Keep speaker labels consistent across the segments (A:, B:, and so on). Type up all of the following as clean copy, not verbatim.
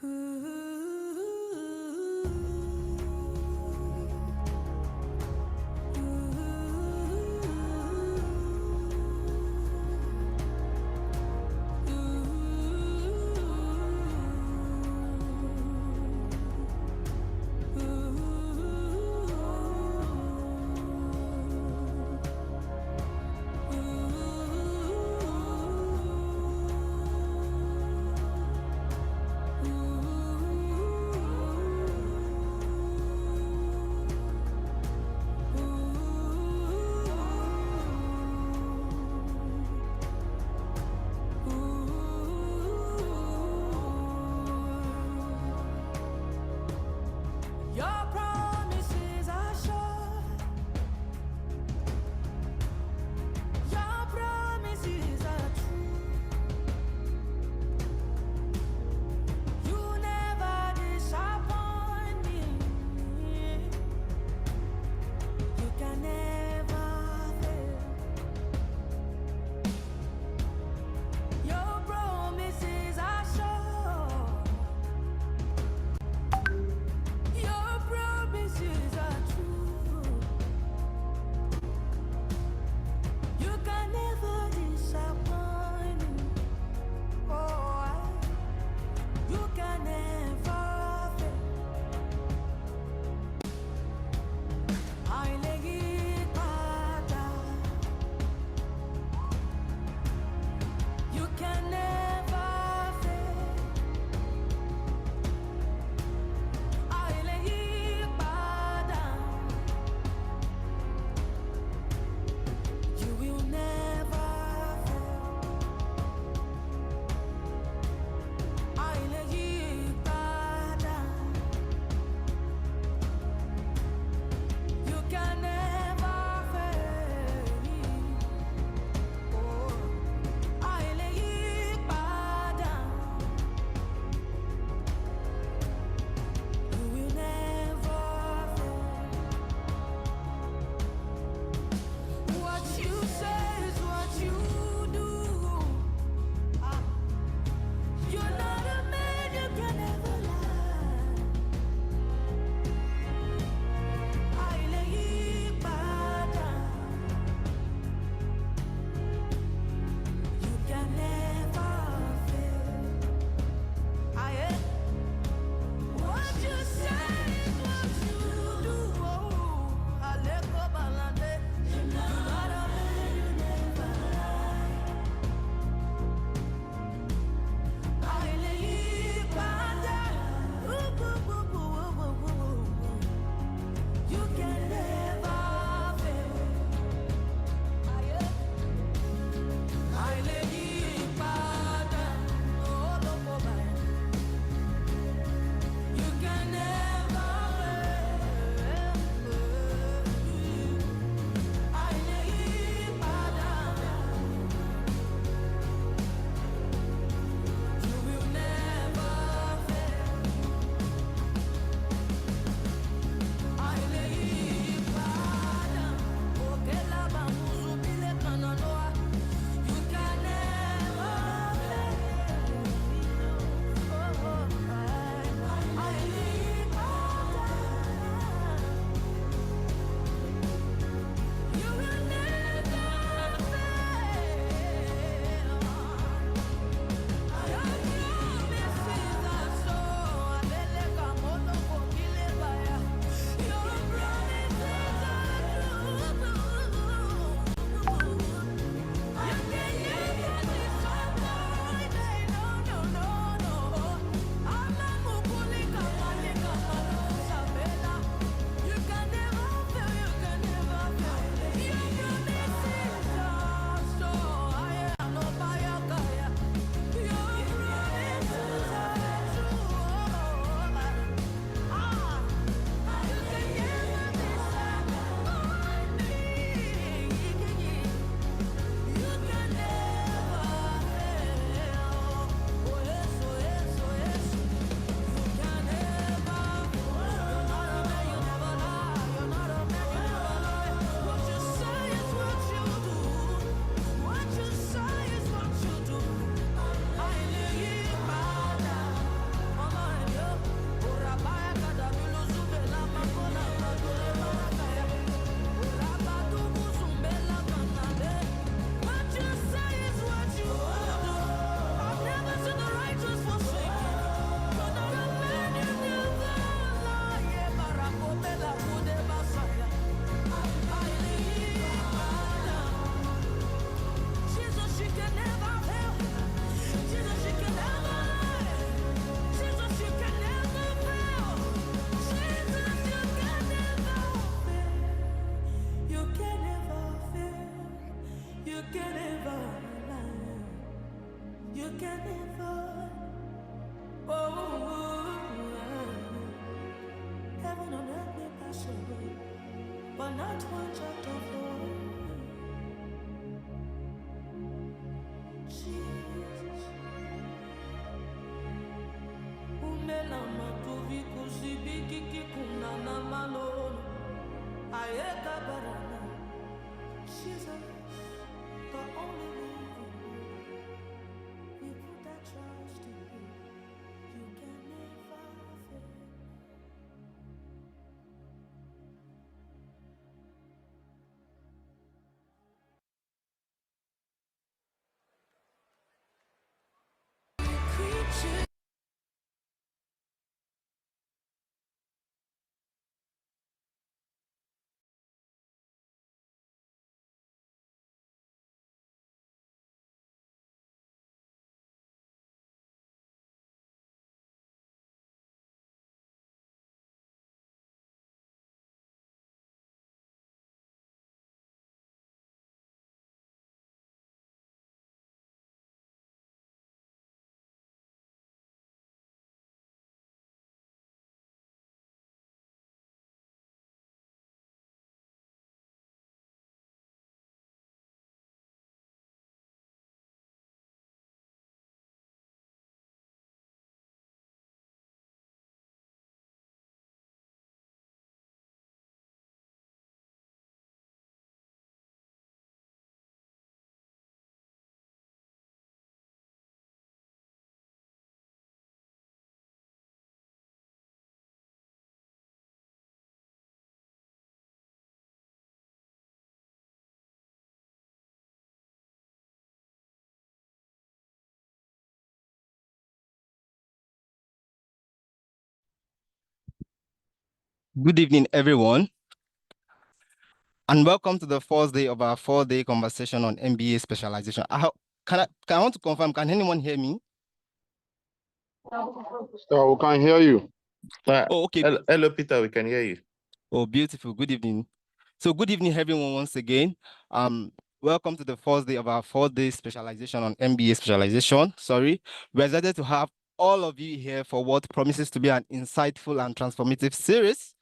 A: Ooh. but not one jot of your Jesus. Umela matuvi kuzibiki kikuna na manono. Ayeka barana. Jesus, the only living. We put that trust in you. You can never fail.
B: Good evening, everyone, and welcome to the first day of our 4-day conversation on MBA specialization. I want to confirm, can anyone hear me?
C: We can hear you.
B: Oh, okay.
D: Hello, Peter, we can hear you.
B: Oh, beautiful. Good evening. So good evening, everyone, once again. Welcome to the first day of our 4-day specialization on MBA specialization. We're excited to have all of you here for what promises to be an insightful and transformative series.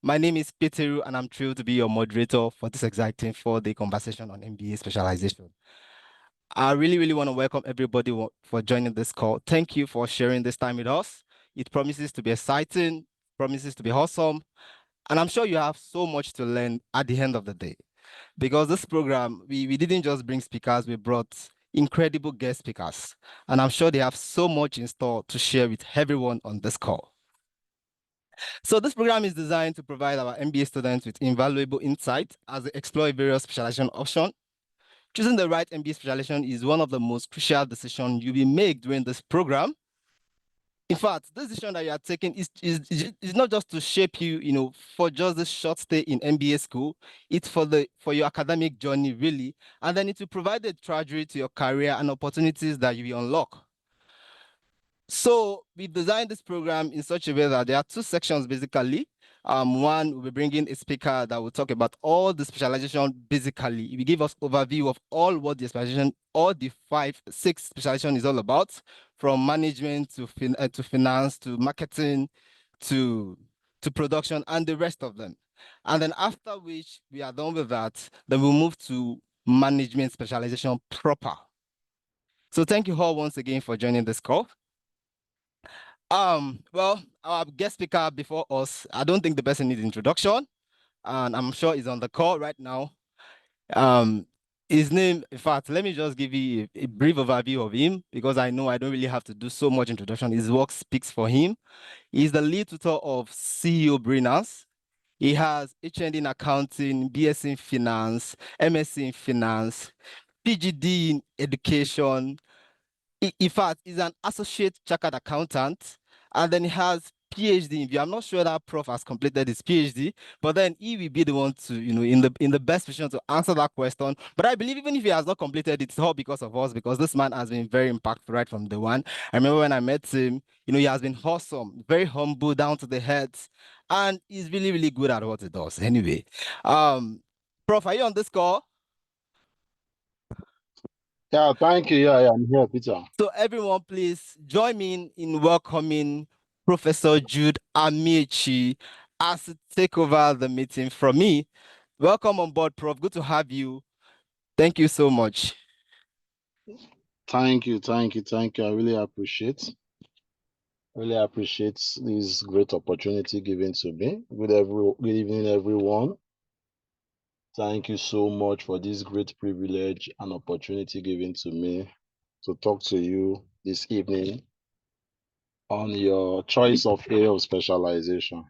B: My name is Peteru, and I'm thrilled to be your moderator for this exciting 4-day conversation on MBA specialization. I really want to welcome everybody for joining this call. Thank you for sharing this time with us. It promises to be exciting, promises to be awesome, and I'm sure you have so much to learn at the end of the day. Because this program, we didn't just bring speakers, we brought incredible guest speakers, and I'm sure they have so much in store to share with everyone on this call. So this program is designed to provide our MBA students with invaluable insight as they explore various specialization options. Choosing the right MBA specialization is one of the most crucial decisions you will make during this program. In fact, this decision that you are taking is not just to shape you, for just this short stay in MBA school. It's for your academic journey, really, and then it will provide a trajectory to your career and opportunities that you will unlock. So we designed this program in such a way that there are 2 sections, basically. One, we'll be bringing a speaker that will talk about all the specialization. Basically, he will give us overview of all what the specialization, all the 6 specialization is all about, from management to finance to marketing to production and the rest of them. And then after which we are done with that, then we'll move to management specialization proper. So thank you all once again for joining this call. Well, our guest speaker before us, I don't think the person needs introduction, and I'm sure he's on the call right now. His name, in fact, let me just give you a brief overview of him, because I know I don't really have to do so much introduction. His work speaks for him. He's the lead tutor of CEO Brinas. He has HND in accounting, BSc in finance, MSc in finance, PGD in education. In fact, he's an associate chartered accountant, and then he has PhD in view. I'm not sure that prof has completed his PhD, but then he will be the one to, in the best position to answer that question. But I believe even if he has not completed it, it's all because of us, because this man has been very impactful right from the one. I remember when I met him, he has been awesome, very humble, down to the head, and he's really good at what he does. Anyway, Prof, are you on this call?
C: Yeah, thank you. Yeah, I'm here, Peter.
B: So everyone, please join me in welcoming Professor Jude Amaechi. as to take over the meeting from me. Welcome on board, Prof. Good to have you. Thank you so much.
C: Thank you. I really appreciate this great opportunity given to me. Good evening, everyone. Thank you so much for this great privilege and opportunity given to me to talk to you this evening on your choice of area of specialization.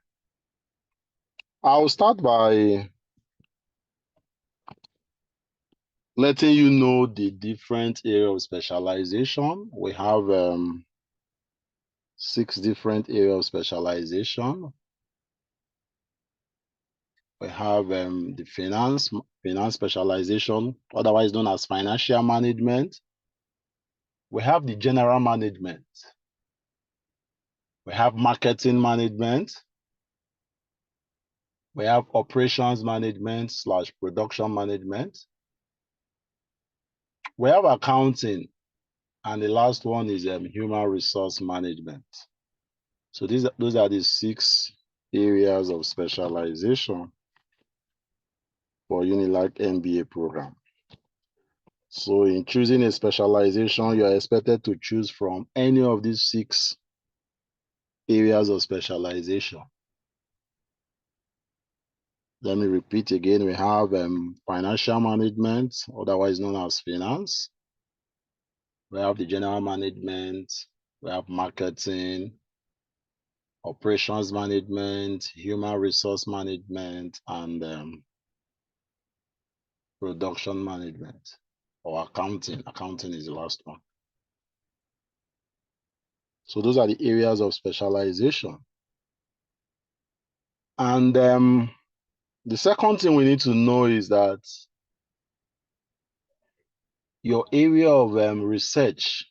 C: I'll start by letting you know the different area of specialization. We have 6 different areas of specialization. We have the finance specialization, otherwise known as financial management. We have the general management. We have marketing management. We have operations management / production management. We have accounting. And the last one is human resource management. So those are the 6 areas of specialization for UNILAG MBA program. So in choosing a specialization, you are expected to choose from any of these 6 areas of specialization. Let me repeat again. We have financial management, otherwise known as finance. We have the general management. We have marketing, operations management, human resource management, and production management, or accounting. Accounting is the last one. So those are the areas of specialization. And the second thing we need to know is that your area of research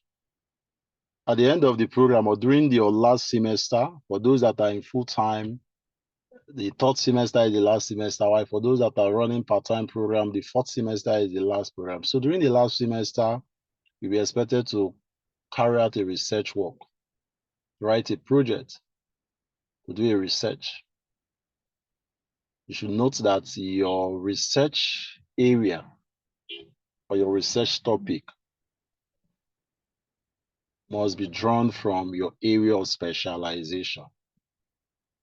C: at the end of the program or during your last semester, for those that are in full-time, the 3rd semester is the last semester, while for those that are running part-time program, the 4th semester is the last program. So during the last semester, you'll be expected to carry out a research work, write a project, to do a research. You should note that your research area or your research topic must be drawn from your area of specialization.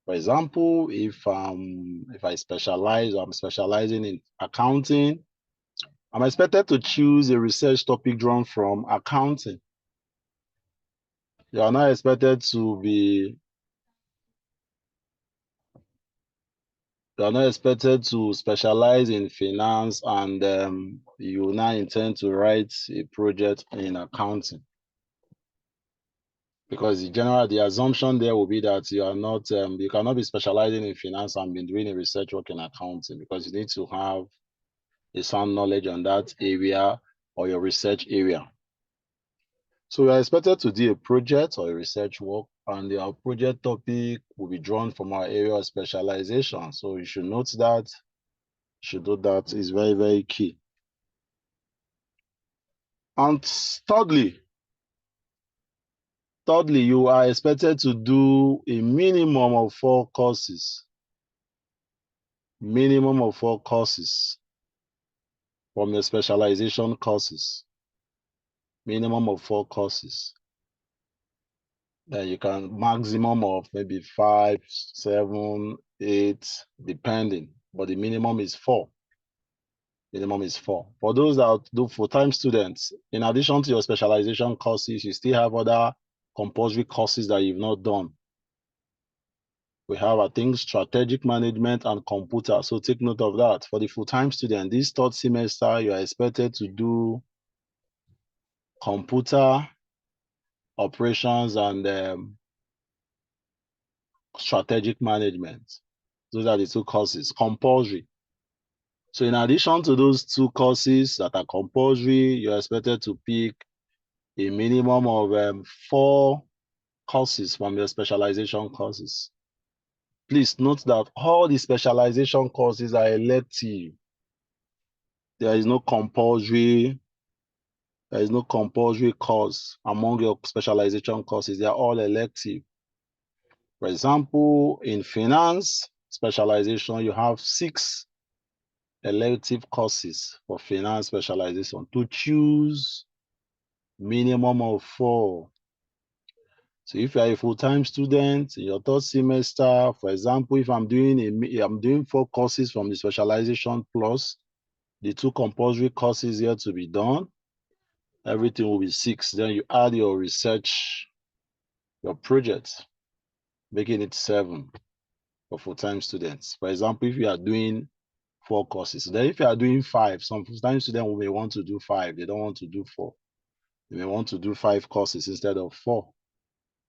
C: For example, if I specialize, I'm specializing in accounting, I'm expected to choose a research topic drawn from accounting. You are not expected to specialize in finance and you now intend to write a project in accounting. Because the assumption there will be that you are not, you cannot be specializing in finance and be doing a research work in accounting, because you need to have a sound knowledge on that area or your research area. So we are expected to do a project or a research work, and our project topic will be drawn from our area of specialization. So you should note that. You should do that. Is very, very key. And thirdly, you are expected to do a minimum of 4 courses. Minimum of 4 courses from your specialization courses. Minimum of 4 courses. Then you can maximum of maybe 5, 7, 8, depending. But the minimum is 4. Minimum is 4. For those that do full-time students, in addition to your specialization courses, you still have other compulsory courses that you've not done. We have, I think, strategic management and computer. So take note of that. For the full-time student, this 3rd semester, you are expected to do computer, operations, and strategic management. Those are the 2 courses, compulsory. So in addition to those 2 courses that are compulsory, you're expected to pick a minimum of 4 courses from your specialization courses. Please note that all the specialization courses are elective. There is no compulsory course among your specialization courses. They are all elective. For example, in finance, specialization, you have 6 elective courses for finance specialization to choose minimum of 4. So if you are a full-time student in your 3rd semester, for example, if I'm doing 4 courses from the specialization plus the 2 compulsory courses here to be done, everything will be 6. Then you add your research, your project, making it 7 for full-time students. For example, if you are doing 4 courses, then if you are doing 5, some full-time students may want to do 5. They don't want to do 4. They may want to do 5 courses instead of 4.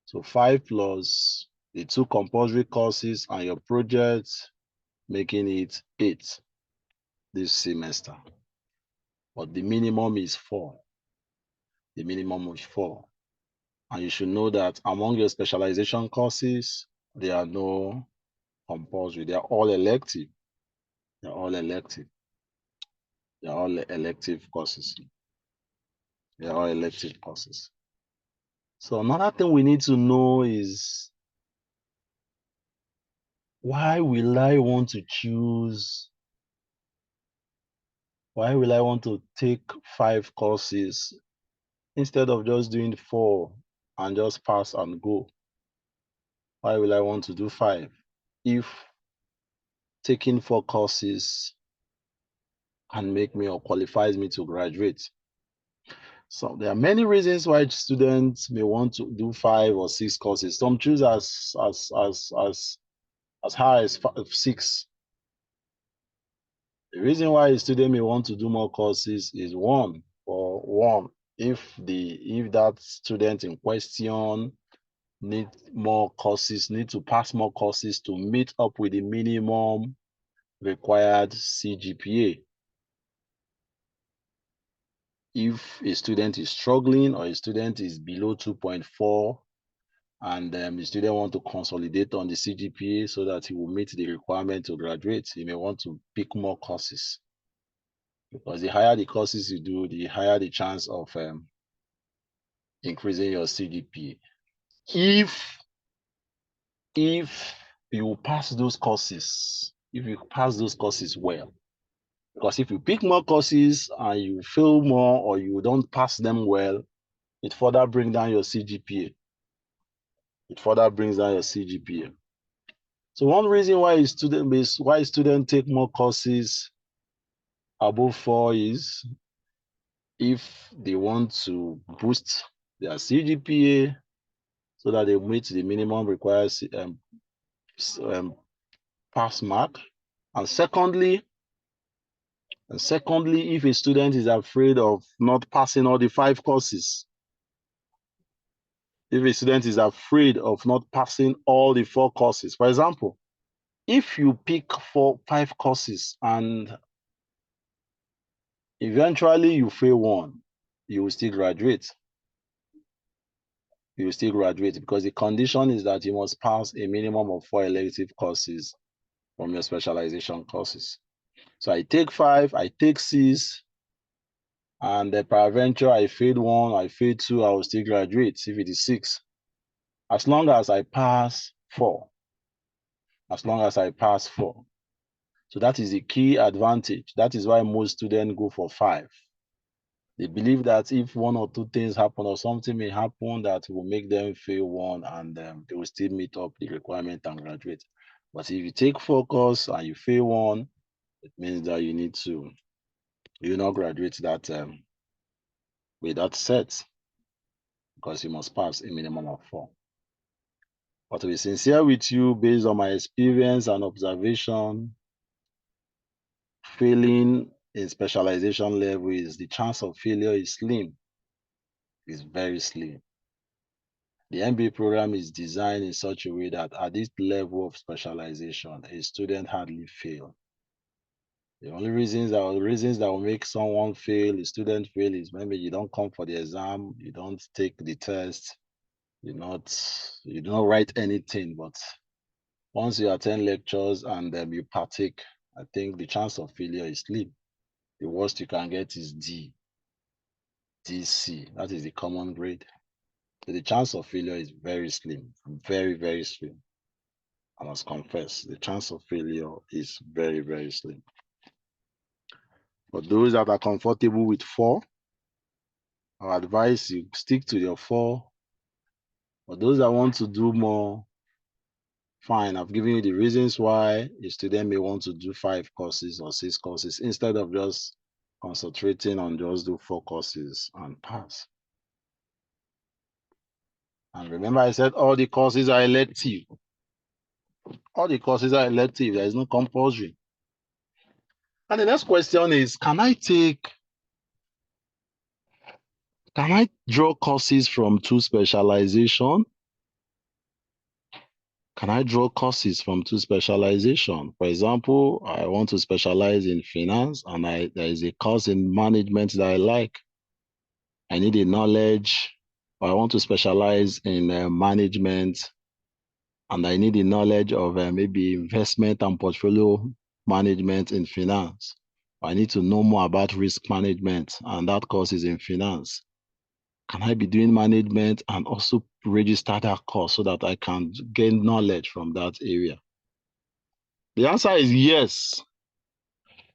C: So 5 plus the 2 compulsory courses and your project, making it 8 this semester. But the minimum is 4. The minimum is 4. And you should know that among your specialization courses, there are no compulsory. They are all elective. They are all elective. They are all elective courses. They are all elective courses. So another thing we need to know is, why will I want to take 5 courses instead of just doing 4 and just pass and go? Why will I want to do 5 if taking 4 courses can make me or qualifies me to graduate? So there are many reasons why students may want to do 5 or 6 courses. Some choose as high as 6. The reason why a student may want to do more courses is one, if that student in question need to pass more courses to meet up with the minimum required CGPA. If a student is struggling or a student is below 2.4 and the student want to consolidate on the CGPA so that he will meet the requirement to graduate, he may want to pick more courses. Because the higher the courses you do, the higher the chance of increasing your CGPA. If you pass those courses, well, because if you pick more courses and you fail more or you don't pass them well, it further brings down your CGPA. So one reason why students take more courses above 4 is if they want to boost their CGPA so that they meet the minimum required pass mark. And secondly, if a student is afraid of not passing all the 5 courses, if a student is afraid of not passing all the 4 courses, for example, if you pick 5 courses and eventually you fail one, you will still graduate. Because the condition is that you must pass a minimum of 4 elective courses from your specialization courses. So I take 5, I take 6, and peradventure I failed 1, I failed 2, I will still graduate if it is 6. As long as I pass 4. So that is the key advantage. That is why most students go for 5. They believe that if 1 or 2 things happen or something may happen that will make them fail 1 and they will still meet up the requirement and graduate. But if you take 4 courses and you fail 1, it means that you not graduate that with that set, because you must pass a minimum of 4. But to be sincere with you, based on my experience and observation, failing in specialization level the chance of failure is slim. It's very slim. The MBA program is designed in such a way that at this level of specialization, a student hardly fails. The only reasons that will make someone fail, a student fail, is maybe you don't come for the exam, you don't take the test, you don't write anything. But once you attend lectures and you partake, I think the chance of failure is slim. The worst you can get is D, DC. That is the common grade. So the chance of failure is very slim, very, very slim. I must confess, the chance of failure is very, very slim. For those that are comfortable with 4, I advise you stick to your 4. For those that want to do more, fine. I've given you the reasons why a student may want to do 5 courses or 6 courses instead of just concentrating on just do 4 courses and pass. And remember, I said all the courses are elective. All the courses are elective. There is no compulsory. And the next question is, can I draw courses from 2 specialization? Can I draw courses from 2 specialization? For example, I want to specialize in finance and there is a course in management that I like. I need a knowledge, or I want to specialize in management and I need the knowledge of maybe investment and portfolio management in finance. I need to know more about risk management, and that course is in finance. Can I be doing management and also register that course so that I can gain knowledge from that area? The answer is yes.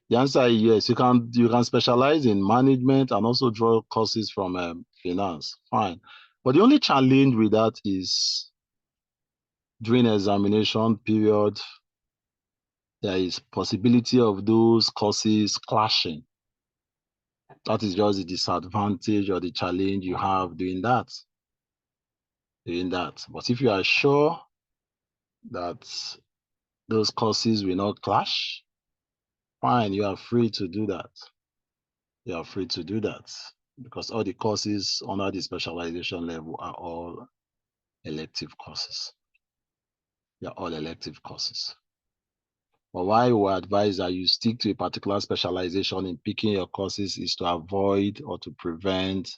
C: The answer is yes. You can specialize in management and also draw courses from finance. Fine. But the only challenge with that is during examination period, there is possibility of those courses clashing. That is just the disadvantage or the challenge you have doing that. But if you are sure that those courses will not clash, fine, you are free to do that. You are free to do that because all the courses under the specialization level are all elective courses. They are all elective courses. But why we advise that you stick to a particular specialization in picking your courses is to avoid or to prevent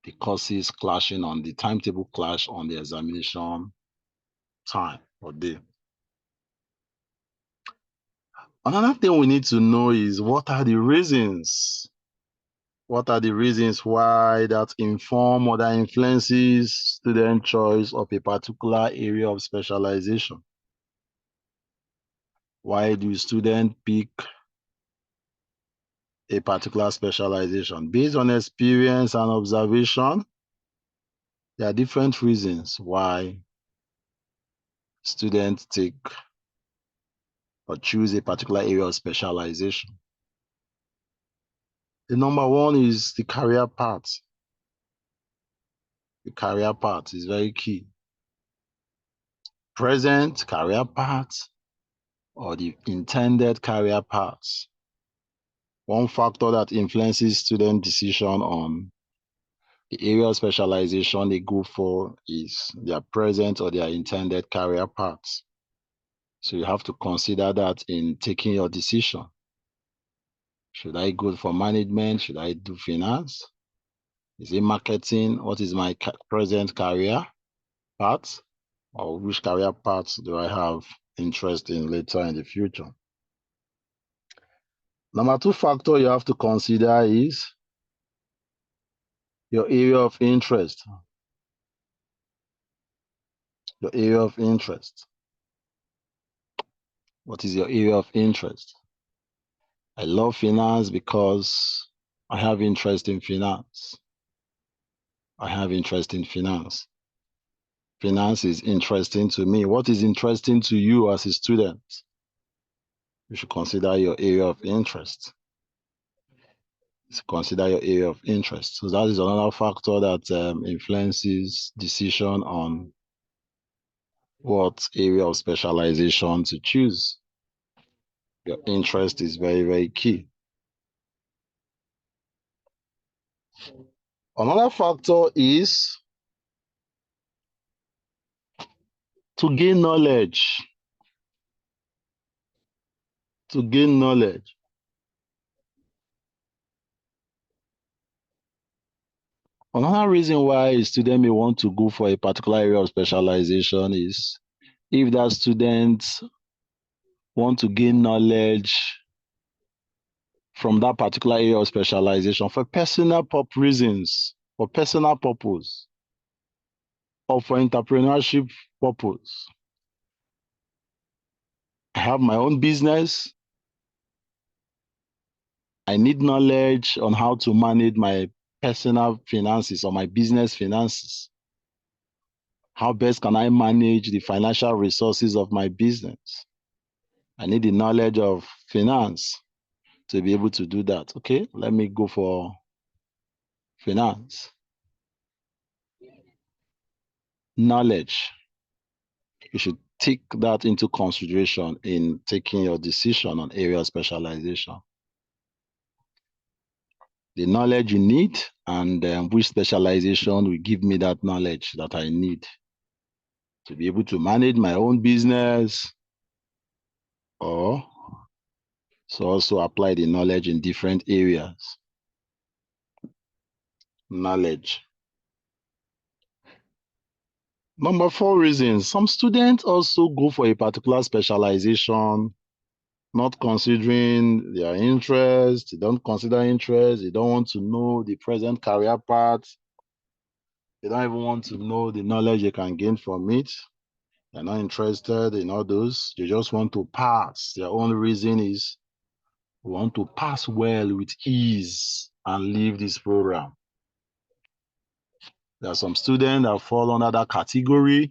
C: the courses clashing on the timetable clash on the examination time or day. Another thing we need to know is what are the reasons? What are the reasons why that inform or that influences student choice of a particular area of specialization? Why do students pick a particular specialization? Based on experience and observation, there are different reasons why students take or choose a particular area of specialization. The number one is the career path. The career path is very key. Present career path or the intended career path. One factor that influences student decision on the area of specialization they go for is their present or their intended career path. So you have to consider that in taking your decision. Should I go for management? Should I do finance? Is it marketing? What is my present career path? Or which career paths do I have interest in later in the future? Number 2 factor you have to consider is your area of interest. Your area of interest. What is your area of interest? I love finance because I have interest in finance. I have interest in finance. Finance is interesting to me. What is interesting to you as a student? You should consider your area of interest. Consider your area of interest. So that is another factor that influences decision on what area of specialization to choose. Your interest is very, very key. Another factor is to gain knowledge. To gain knowledge. Another reason why a student may want to go for a particular area of specialization is if that student want to gain knowledge from that particular area of specialization for personal reasons, for personal purpose, or for entrepreneurship purpose. have my own business. I need knowledge on how to manage my personal finances or my business finances. How best can I manage the financial resources of my business? I need the knowledge of finance to be able to do that. Okay, let me go for finance. Knowledge. You should take that into consideration in taking your decision on area of specialization. The knowledge you need and which specialization will give me that knowledge that I need to be able to manage my own business, or so also apply the knowledge in different areas. Knowledge. Number 4 reasons. Some students also go for a particular specialization, not considering their interest. They don't consider interest. They don't want to know the present career path. They don't even want to know the knowledge they can gain from it. They're not interested in all those. They just want to pass. Their own reason is we want to pass well with ease and leave this program. There are some students that fall under that category.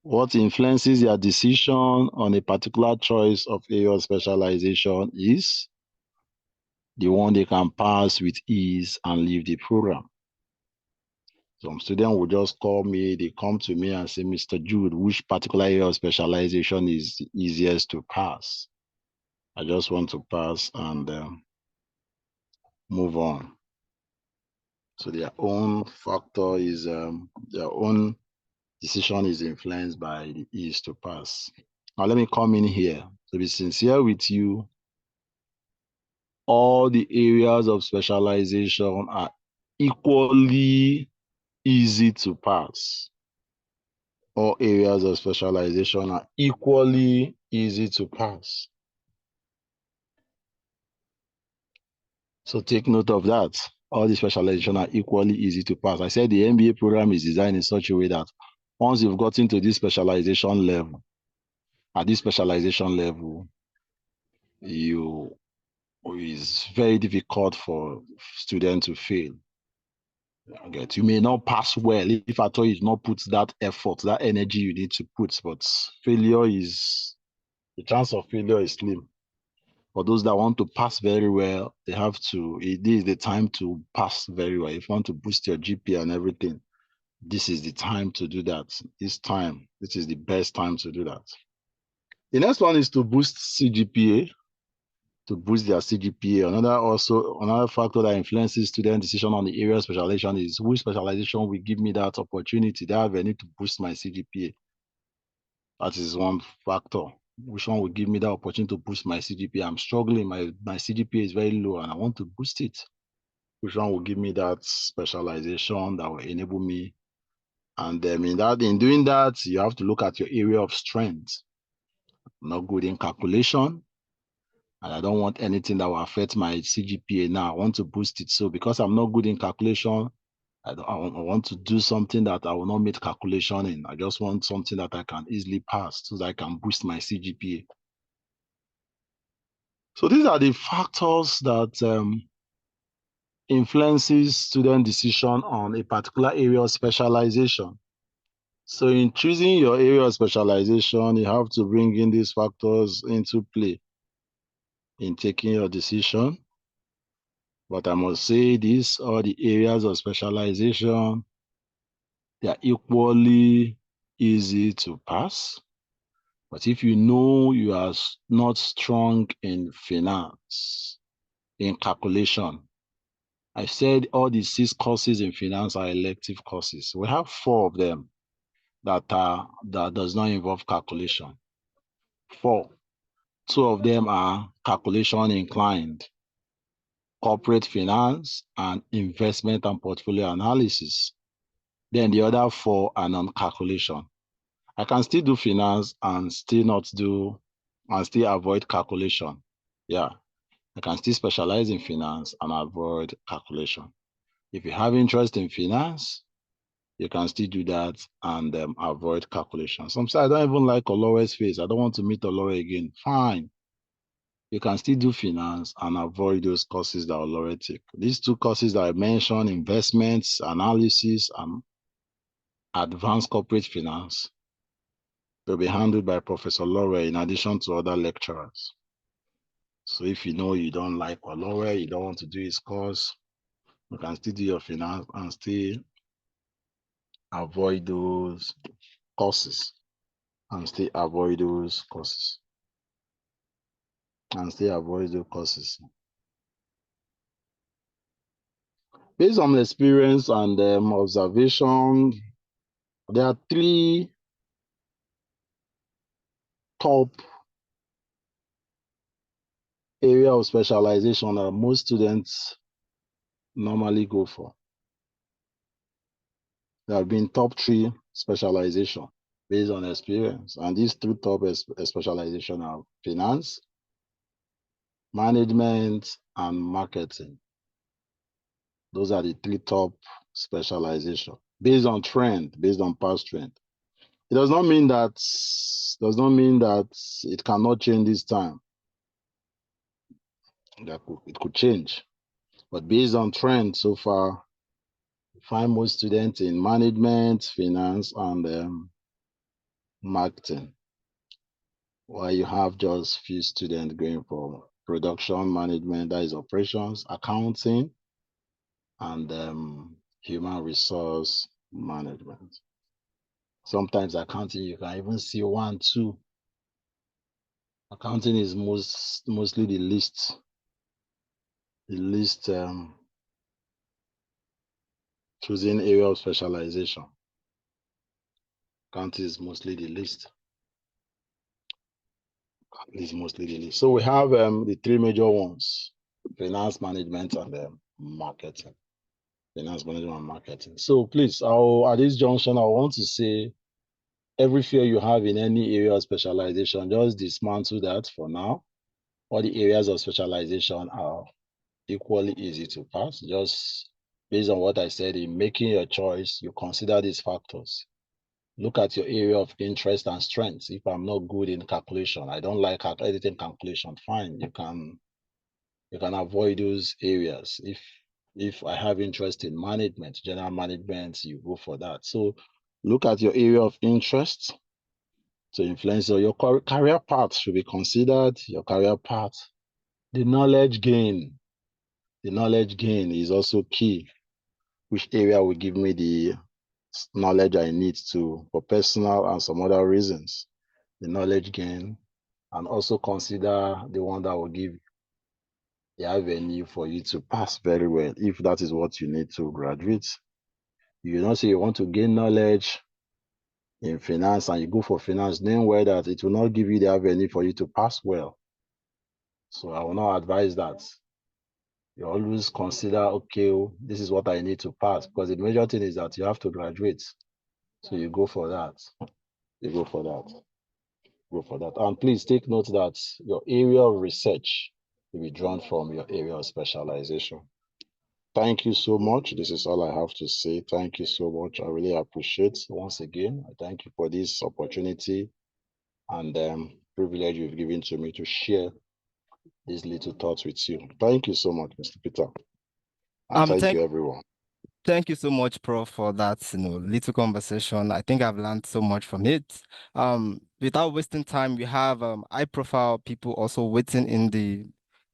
C: What influences their decision on a particular choice of area of specialization is the one they can pass with ease and leave the program. Some students will just call me, they come to me and say, Mr. Jude, which particular area of specialization is the easiest to pass? I just want to pass and move on. So their own factor is, their own decision is influenced by the ease to pass. Now let me come in here to be sincere with you. All the areas of specialization are equally easy to pass. All areas of specialization are equally easy to pass. So take note of that. All the specialization are equally easy to pass. I said the MBA program is designed in such a way that once you've gotten to this specialization level, at this specialization level, it's very difficult for students to fail. You may not pass well if at all you not put that effort, that energy you need to put, but the chance of failure is slim. For those that want to pass very well, it is the time to pass very well. If you want to boost your GPA and everything, this is the time to do that. This is the best time to do that. The next one is to boost CGPA, to boost their CGPA. Another factor that influences student decision on the area of specialization is which specialization will give me that opportunity, that avenue to boost my CGPA. That is one factor. Which one will give me that opportunity to boost my CGPA? I'm struggling. My CGPA is very low and I want to boost it. Which one will give me that specialization that will enable me? And in doing that, you have to look at your area of strength. I'm not good in calculation, and I don't want anything that will affect my CGPA now. I want to boost it. So because I'm not good in calculation, I want to do something that I will not make calculation in. I just want something that I can easily pass so that I can boost my CGPA. So these are the factors that influences student decision on a particular area of specialization. So in choosing your area of specialization, you have to bring in these factors into play in taking your decision. But I must say these are the areas of specialization. They are equally easy to pass. But if you know you are not strong in finance, in calculation, I said all the 6 courses in finance are elective courses. We have 4 of them that does not involve calculation. 4. 2 of them are calculation inclined: corporate finance and investment and portfolio analysis. Then the other 4 are non-calculation. I can still do finance and still avoid calculation. Yeah, I can still specialize in finance and avoid calculation. If you have interest in finance, you can still do that and avoid calculation. Sometimes I don't even like Olore's face. I don't want to meet Olore again. Fine. You can still do finance and avoid those courses that Olore take. These two courses that I mentioned, investments, analysis, and advanced corporate finance, will be handled by Professor Olore in addition to other lecturers. So if you know you don't like Olore, you don't want to do his course, you can still do your finance and still avoid those courses. And still avoid those courses. Based on experience and observation, there are three top area of specialization that most students normally go for. There have been top three specialization based on experience. And these three top specialization are finance, management, and marketing. Those are the three top specialization based on trend, based on past trend. It does not mean that it cannot change this time. It could change. But based on trend so far, we find most students in management, finance, and marketing. While you have just few students going for production management, that is operations, accounting, and human resource management. Sometimes accounting, you can even see 1, 2. Accounting is mostly the least choosing area of specialization. Accounting is mostly the least. So we have the three major ones: finance, management, and marketing. Finance, management, and marketing. So please, at this junction, I want to say, every fear you have in any area of specialization, just dismantle that for now. All the areas of specialization are equally easy to pass. Just based on what I said, in making your choice, you consider these factors. Look at your area of interest and strength. If I'm not good in calculation, I don't like editing calculation, fine. You can avoid those areas. If I have interest in management, general management, you go for that. So look at your area of interest to influence your career path should be considered, your career path. The knowledge gain is also key. Which area will give me the knowledge I need for personal and some other reasons? The knowledge gain, and also consider the one that will give the avenue for you to pass very well, if that is what you need to graduate. You don't say you want to gain knowledge in finance and you go for finance, knowing well that it will not give you the avenue for you to pass well. So I will not advise that. You always consider, okay, this is what I need to pass, because the major thing is that you have to graduate. So you go for that. And please take note that your area of research will be drawn from your area of specialization. Thank you so much. This is all I have to say. Thank you so much. I really appreciate, once again, I thank you for this opportunity and privilege you've given to me to share these little thoughts with you. Thank you so much, Mr. Peter. And thank you, everyone.
B: Thank you so much, Prof, for that little conversation. I think I've learned so much from it. Without wasting time, we have high-profile people also waiting in the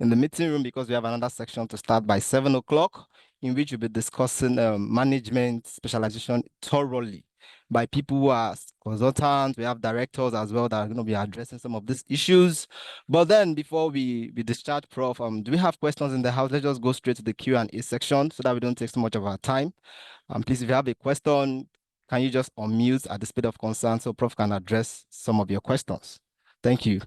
B: meeting room, because we have another section to start by 7 o'clock, in which we'll be discussing management specialization thoroughly by people who are consultants. We have directors as well that are going to be addressing some of these issues. But then before we discharge Prof, do we have questions in the house? Let's just go straight to the Q&A section so that we don't take so much of our time. Please, if you have a question, can you just unmute at the speed of concern so Prof can address some of your questions? Thank you.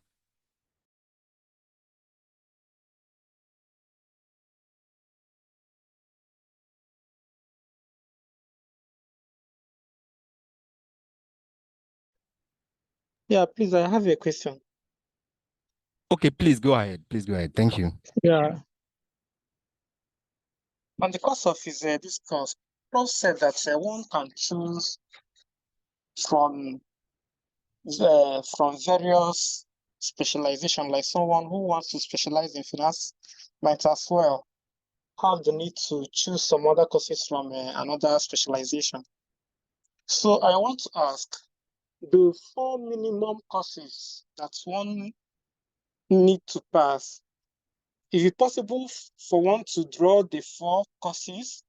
D: Yeah, please, I have a question.
B: Okay, please go ahead. Please go ahead. Thank you.
D: Yeah. On the course of this course, Prof said that one can choose from various specialization, like someone who wants to specialize in finance might as well have the need to choose some other courses from another specialization. So I want to ask, the 4 minimum courses that one need to pass, is it possible for one to draw the 4 courses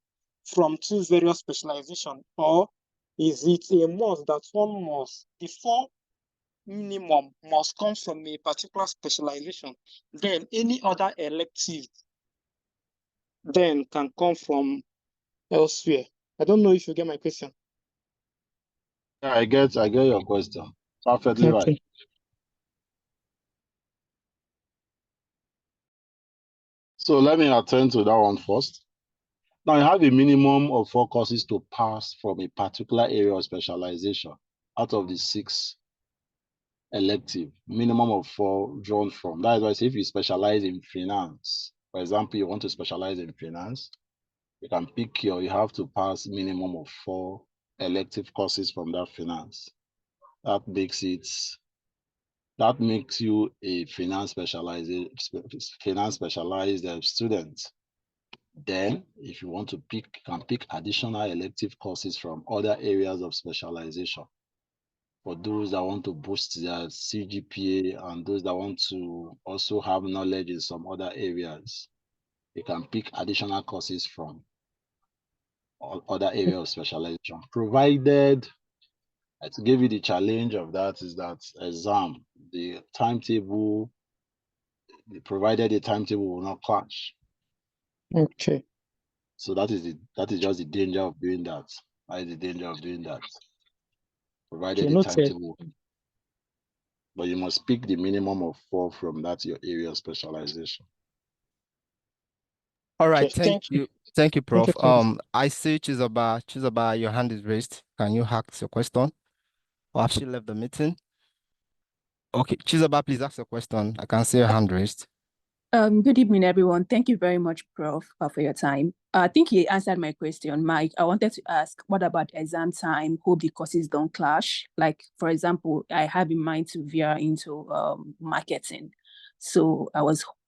D: from 2 various specializations, or is it a must that one must, the 4 minimum must come from a particular specialization, then any other elective then can come from elsewhere? I don't know if you get my question.
C: Yeah, I get your question. Perfectly right.
D: Okay.
C: So let me attend to that one first. Now you have a minimum of 4 courses to pass from a particular area of specialization out of the 6 elective, minimum of 4 drawn from. That is why I say if you specialize in finance, for example, you want to specialize in finance, you can pick you have to pass minimum of 4 elective courses from that finance. That makes you a finance specialized student. Then, if you want to pick, you can pick additional elective courses from other areas of specialization. For those that want to boost their CGPA and those that want to also have knowledge in some other areas, you can pick additional courses from other areas of specialization, provided to give you the challenge of that is that exam, the timetable, provided the timetable will not clash.
D: Okay.
C: So that is just the danger of doing that. That is the danger of doing that. Provided
D: Okay,
C: the
D: noted.
C: timetable. But you must pick the minimum of 4 from that your area of specialization.
B: All right,
D: Okay, thank you.
B: Thank you,
D: Thank you,
B: Prof.
D: Prof.
B: I see Chizoba, your hand is raised. Can you ask your question? Or have she left the meeting? Okay, Chizoba, please ask your question. I can see your hand raised.
E: Good evening, everyone. Thank you very much, Prof, for your time. I think he answered my question, Mike. I wanted to ask, what about exam time? Hope the courses don't clash. Like, for example, I have in mind to veer into marketing. So I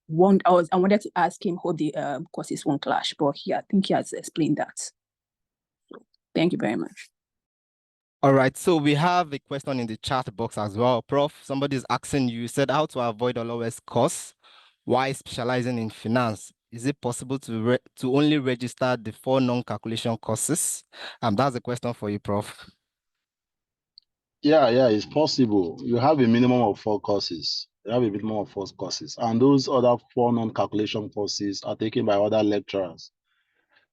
E: wanted to ask him, hope the courses won't clash. But I think he has explained that. So, thank you very much.
B: All right, so we have a question in the chat box as well. Prof, somebody's asking you said how to avoid the lowest cost while specializing in finance. Is it possible to only register the 4 non-calculation courses? That's a question for you, Prof.
C: Yeah, it's possible. You have a minimum of 4 courses. And those other 4 non-calculation courses are taken by other lecturers.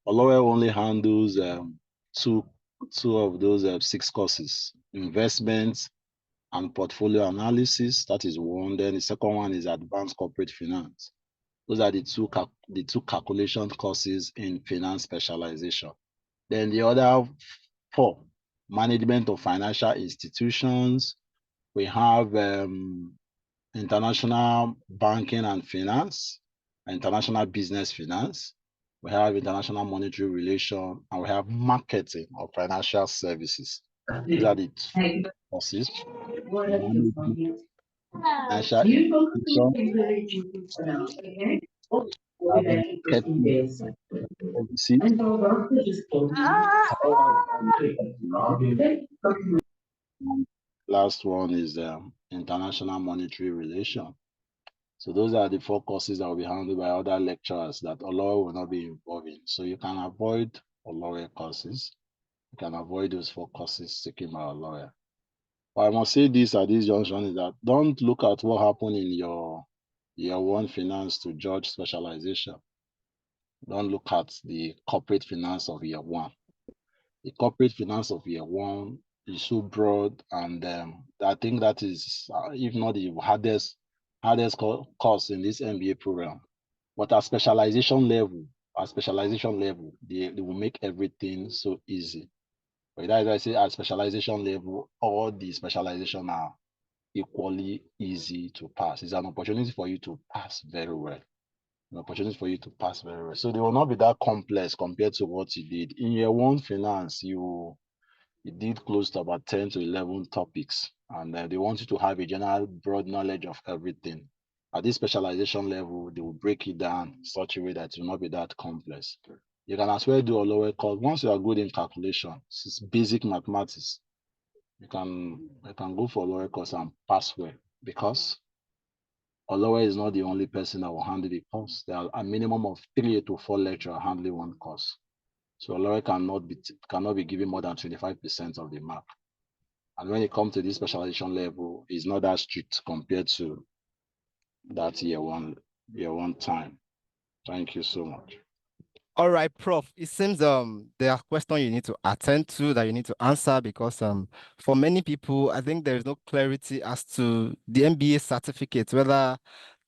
C: Olowe only handles two of those 6 courses: investments and portfolio analysis. That is one. Then the second one is advanced corporate finance. Those are the two calculation courses in finance specialization. Then the other 4, management of financial institutions. We have international banking and finance, international business finance. We have international monetary relation, and we have marketing of financial services. These are the 2 courses. Management, financial institution, have marketing services. Last one is international monetary relation. So those are the 4 courses that will be handled by other lecturers that Olowe will not be involved in. So you can avoid Olowe courses. You can avoid those 4 courses taken by Olowe. But I must say this at this junction is that don't look at what happened in your year 1 finance to judge specialization. Don't look at the corporate finance of year 1. The corporate finance of year 1 is so broad, and I think that is, if not the hardest course in this MBA program. But at specialization level, they will make everything so easy. But that is why I say at specialization level, all the specialization are equally easy to pass. It's an opportunity for you to pass very well. an opportunity for you to pass very well. So they will not be that complex compared to what you did. In year one finance, you did close to about 10 to 11 topics, and they want you to have a general broad knowledge of everything. At this specialization level, they will break it down in such a way that it will not be that complex. You can as well do a lower course. Once you are good in calculation, it's basic mathematics, you can go for a lower course and pass well, because Olowe is not the only person that will handle the course. There are a minimum of 3 to 4 lecturers handling one course. So Olowe cannot be given more than 25% of the mark. And when it comes to this specialization level, it's not that strict compared to that year one time. Thank you so much.
B: All right, Prof. It seems there are questions you need to attend to, that you need to answer, because for many people, I think there is no clarity as to the MBA certificate, whether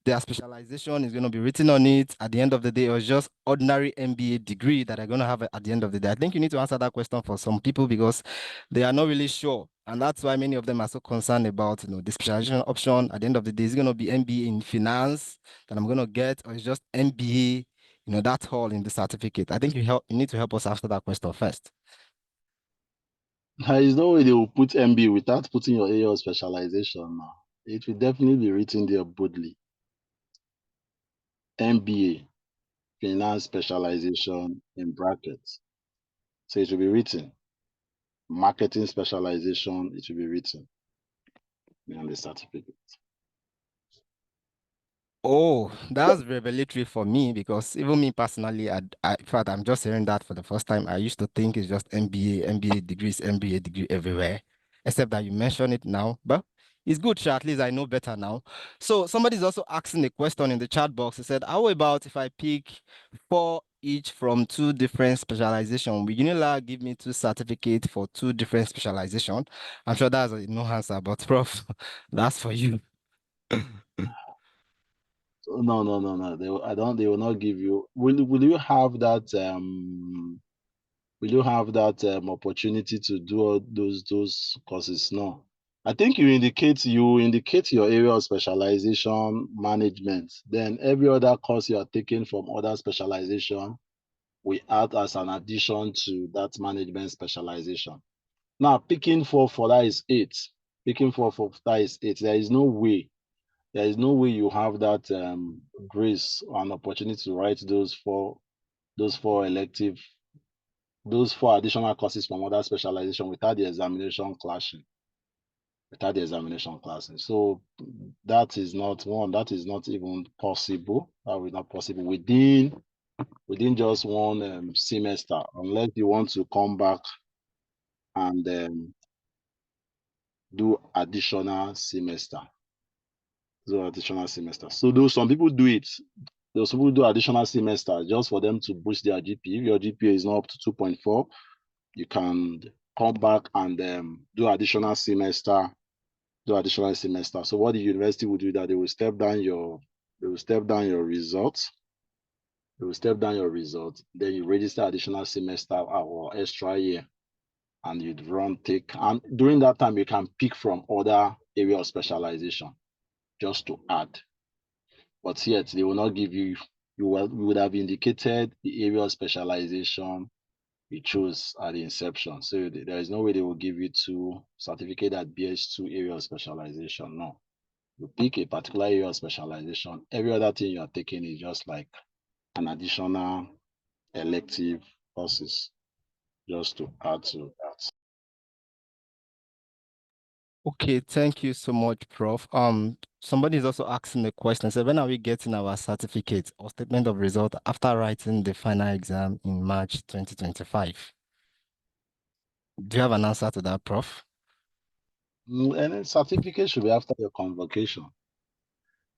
B: their specialization is going to be written on it at the end of the day, or it's just ordinary MBA degree that are going to have at the end of the day. I think you need to answer that question for some people, because they are not really sure. And that's why many of them are so concerned about, the specialization option. At the end of the day, is it going to be MBA in finance that I'm going to get, or it's just MBA, that's all in the certificate? I think you need to help us answer that question first.
C: There is no way they will put MBA without putting your area of specialization now. It will definitely be written there boldly. MBA, finance specialization in brackets. So it will be written. Marketing specialization, it will be written on the certificate.
B: Oh, that's revelatory for me, because even me personally, in fact, I'm just hearing that for the first time. I used to think it's just MBA degrees, MBA degree everywhere, except that you mention it now. But it's good, at least I know better now. So somebody's also asking a question in the chat box. He said, how about if I pick 4 each from 2 different specializations? Will UNILAG give me 2 certificates for 2 different specializations? I'm sure that's a no answer, but Prof, that's for you.
C: No. They will not give you. Will you have that? Will you have that opportunity to do all those courses? No. I think you indicate your area of specialization, management. Then every other course you are taking from other specialization will add as an addition to that management specialization. Now, picking 4 for that is 8. Picking 4 for that is 8. There is no way you have that grace and opportunity to write those four additional courses from other specialization without the examination clashing. So that is not even possible. That is not possible within just one semester, unless you want to come back and do additional semester. So though some people do it, those people do additional semester just for them to boost their GPA. If your GPA is not up to 2.4, you can come back and do additional semester. So what the university will do, that they will step down your results. Then you register additional semester or extra year, and you'd and during that time you can pick from other area of specialization just to add. But yet they will not give you would have indicated the area of specialization you chose at the inception. So there is no way they will give you 2 certificate that bears 2 area of specialization. No. You pick a particular area of specialization. Every other thing you are taking is just like an additional elective courses just to add to that.
B: Okay, thank you so much, Prof. Somebody is also asking the question. So when are we getting our certificate or statement of result after writing the final exam in March 2025? Do you have an answer to that, Prof?
C: And then certificate should be after your convocation.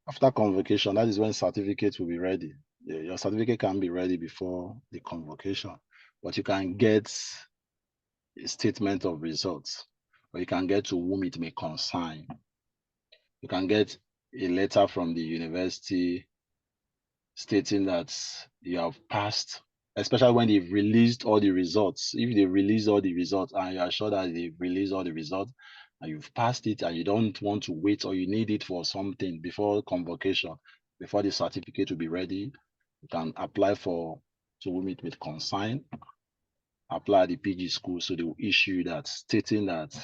C: After convocation, that is when certificate will be ready. Your certificate can be ready before the convocation, but you can get a statement of results, or you can get to whom it may concern. You can get a letter from the university stating that you have passed, especially when they've released all the results. If they release all the results and you are sure that they've released all the results and you've passed it and you don't want to wait, or you need it for something before convocation, before the certificate will be ready, You can apply to meet with consign, apply at the PG school, so they will issue that stating that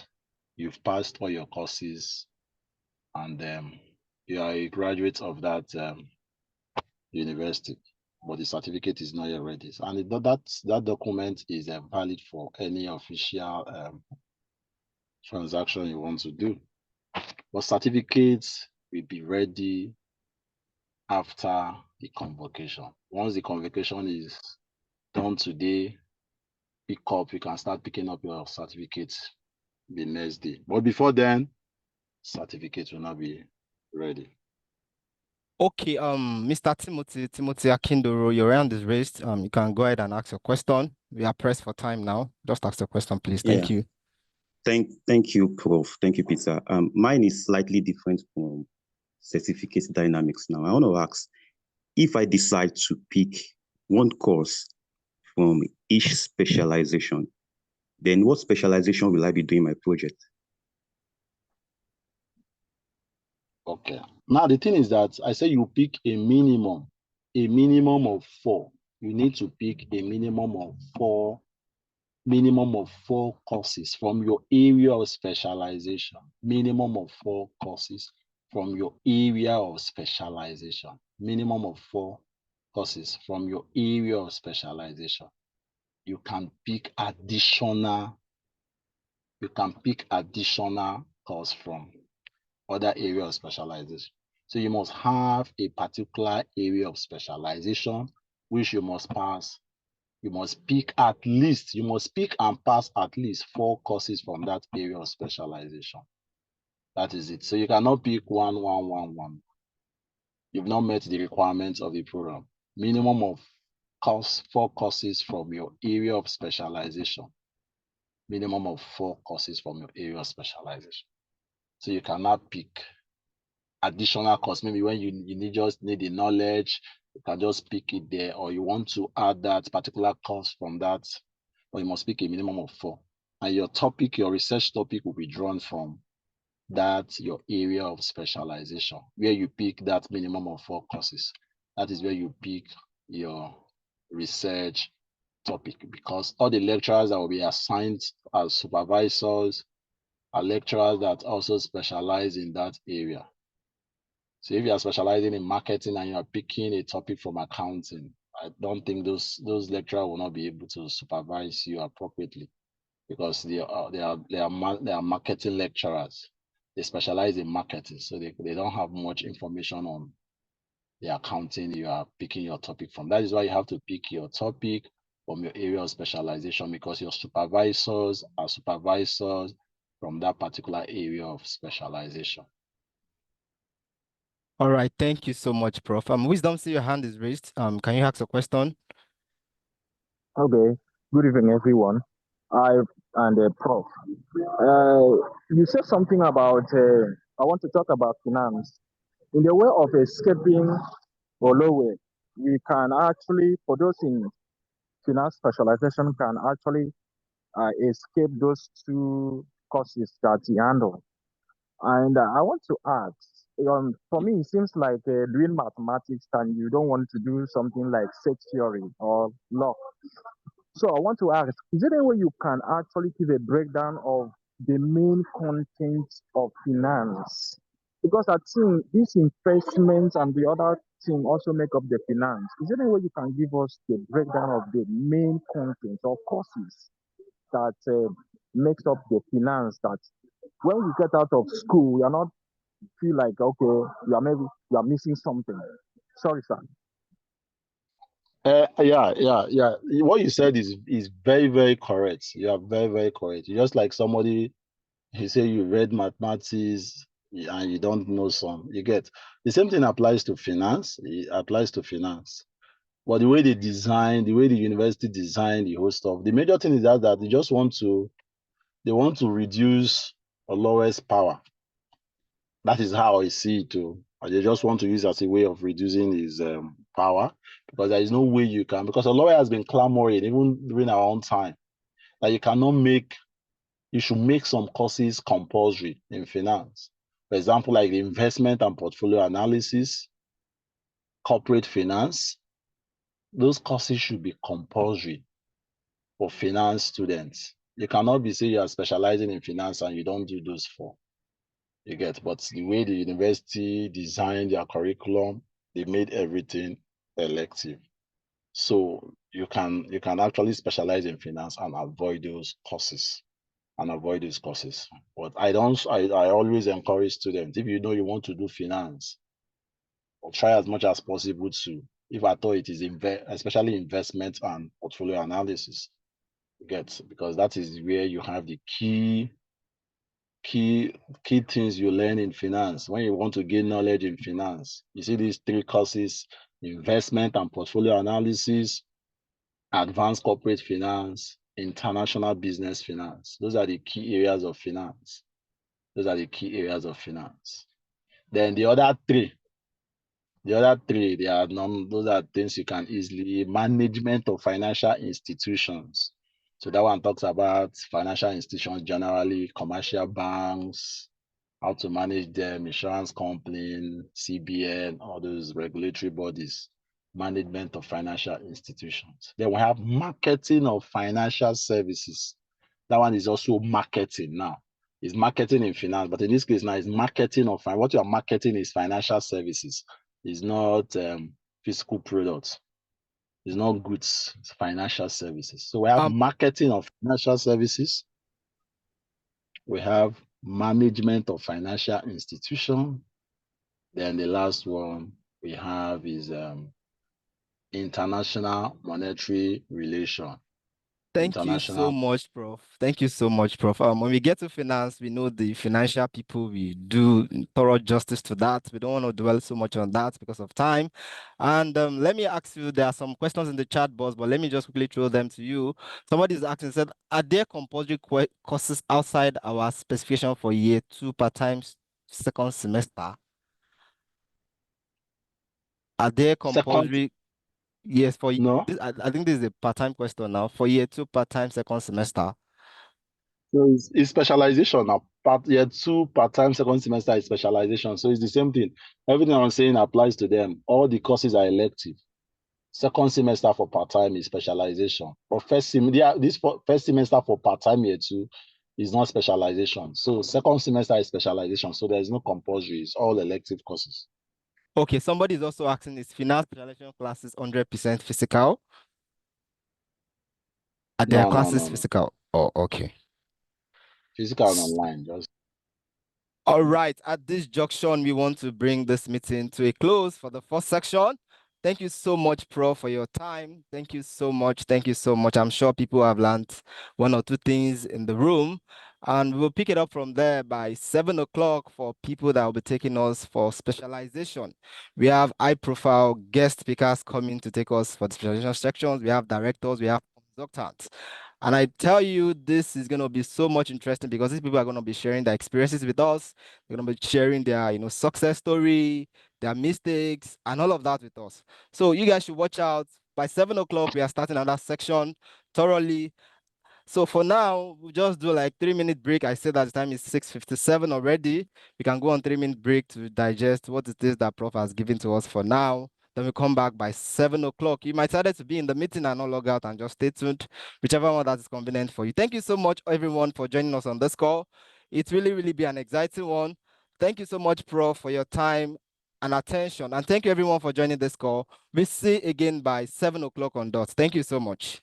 C: you've passed all your courses and you are a graduate of that university, but the certificate is not yet ready. And that document is valid for any official transaction you want to do. But certificates will be ready after the convocation. Once the convocation is done today, you can start picking up your certificates the next day. But before then, certificates will not be ready.
B: Okay, Mr. Timothy Akindoro, your hand is raised. You can go ahead and ask your question. We are pressed for time now. Just ask the question, please. Thank you.
F: Thank you, Prof. Thank you, Peter. Mine is slightly different from certificate dynamics now. I want to ask, if I decide to pick one course from each specialization, then what specialization will I be doing my project?
C: Okay. Now, the thing is that I say you pick a minimum of 4. You need to pick a minimum of four courses from your area of specialization. Minimum of 4 courses from your area of specialization. Minimum of 4 courses from your area of specialization. You can pick additional course from other area of specialization. So you must have a particular area of specialization which you must pass. You must pick and pass at least 4 courses from that area of specialization. That is it. So you cannot pick 1. You've not met the requirements of the program. Minimum of 4 courses from your area of specialization. Minimum of 4 courses from your area of specialization. So you cannot pick additional course. Maybe when you just need the knowledge, you can just pick it there, or you want to add that particular course from that, or you must pick a minimum of 4. And your research topic will be drawn from your area of specialization, where you pick that minimum of 4 courses. That is where you pick your research topic, because all the lecturers that will be assigned as supervisors are lecturers that also specialize in that area. So if you are specializing in marketing and you are picking a topic from accounting, I don't think those lecturers will not be able to supervise you appropriately, because they are marketing lecturers. They specialize in marketing, so they don't have much information on the accounting you are picking your topic from. That is why you have to pick your topic from your area of specialization, because your supervisors are supervisors from that particular area of specialization.
B: All right, thank you so much, Prof. Wisdom, see your hand is raised. Can you ask a question?
G: Okay. Good evening, everyone. Prof. You said something about, I want to talk about finance. In the way of escaping Olowe, we can actually, for those in finance specialization, can actually escape those 2 courses that he handled. And I want to ask, for me, it seems like doing mathematics and you don't want to do something like set theory or law. So I want to ask, is there any way you can actually give a breakdown of the main content of finance? Because I think these investments and the other thing also make up the finance. Is there any way you can give us the breakdown of the main content or courses that makes up the finance, that when we get out of school, we are not feel like, okay, you are missing something? Sorry, sir.
C: Yeah. What you said is very, very correct. You are very, very correct. Just like somebody, he say you read mathematics and you don't know some. You get the same thing applies to finance. It applies to finance. But the way the university designed the whole stuff, the major thing is that they want to reduce Olowe's power. That is how I see it too. They just want to use it as a way of reducing his power, because there is no way you can, because Olowe has been clamoring even during our own time that you should make some courses compulsory in finance. For example, like the investment and portfolio analysis, corporate finance, those courses should be compulsory for finance students. You cannot be saying you are specializing in finance and you don't do those four. You get, but the way the university designed their curriculum, they made everything elective. So you can actually specialize in finance and avoid those courses. But I always encourage students, if you know you want to do finance, try as much as possible to, if I thought it is especially investment and portfolio analysis, because that is where you have the key things you learn in finance. When you want to gain knowledge in finance, you see these three courses: investment and portfolio analysis, advanced corporate finance, international business finance. Those are the key areas of finance. Then the other three, they are those are things you can easily. Management of financial institutions. So that one talks about financial institutions generally, commercial banks, how to manage them, insurance company, CBN, all those regulatory bodies. Management of financial institutions. Then we have marketing of financial services. That one is also marketing now. It's marketing in finance, but in this case now it's marketing of what you are marketing is financial services. It's not physical products. It's not goods, it's financial services. So we have marketing of financial services. We have management of financial institution. Then the last one we have is international monetary relation.
B: Thank you so much, Prof. Thank you so much, Prof. When we get to finance, we know the financial people, we do thorough justice to that. We don't want to dwell so much on that because of time. And let me ask you, there are some questions in the chat box, but let me just quickly throw them to you. Somebody is asking, said, are there compulsory courses outside our specification for year 2 part-time second semester? Are there compulsory? Yes, for
C: no.
B: I think this is a part-time question now. For year 2 part-time second semester.
C: So it's specialization now. Year 2 part-time second semester is specialization. So it's the same thing. Everything I'm saying applies to them. All the courses are elective. Second semester for part-time is specialization. But first semester for part-time year 2 is not specialization. So second semester is specialization. So there's no compulsory. It's all elective courses.
B: Okay, somebody is also asking, is finance specialization classes 100% physical? Are their classes physical? Oh, okay.
C: Physical and online, just.
B: All right, at this junction, we want to bring this meeting to a close for the first section. Thank you so much, Prof, for your time. Thank you so much. Thank you so much. I'm sure people have learned one or two things in the room, and we'll pick it up from there by 7 o'clock for people that will be taking us for specialization. We have high-profile guest speakers coming to take us for the specialization sections. We have directors, we have consultants. And I tell you, this is going to be so much interesting because these people are going to be sharing their experiences with us. They're going to be sharing their, success story, their mistakes, and all of that with us. So you guys should watch out. By 7 o'clock, we are starting another section thoroughly. So for now, we'll just do like 3-minute break. I said that the time is 6:57 already. We can go on 3-minute break to digest what it is that Prof has given to us for now. Then we come back by 7 o'clock. You might decide to be in the meeting and not log out and just stay tuned, whichever one that is convenient for you. Thank you so much, everyone, for joining us on this call. It's really be an exciting one. Thank you so much, Prof, for your time and attention. And thank you, everyone, for joining this call. We'll see again by 7 o'clock on dot. Thank you so much.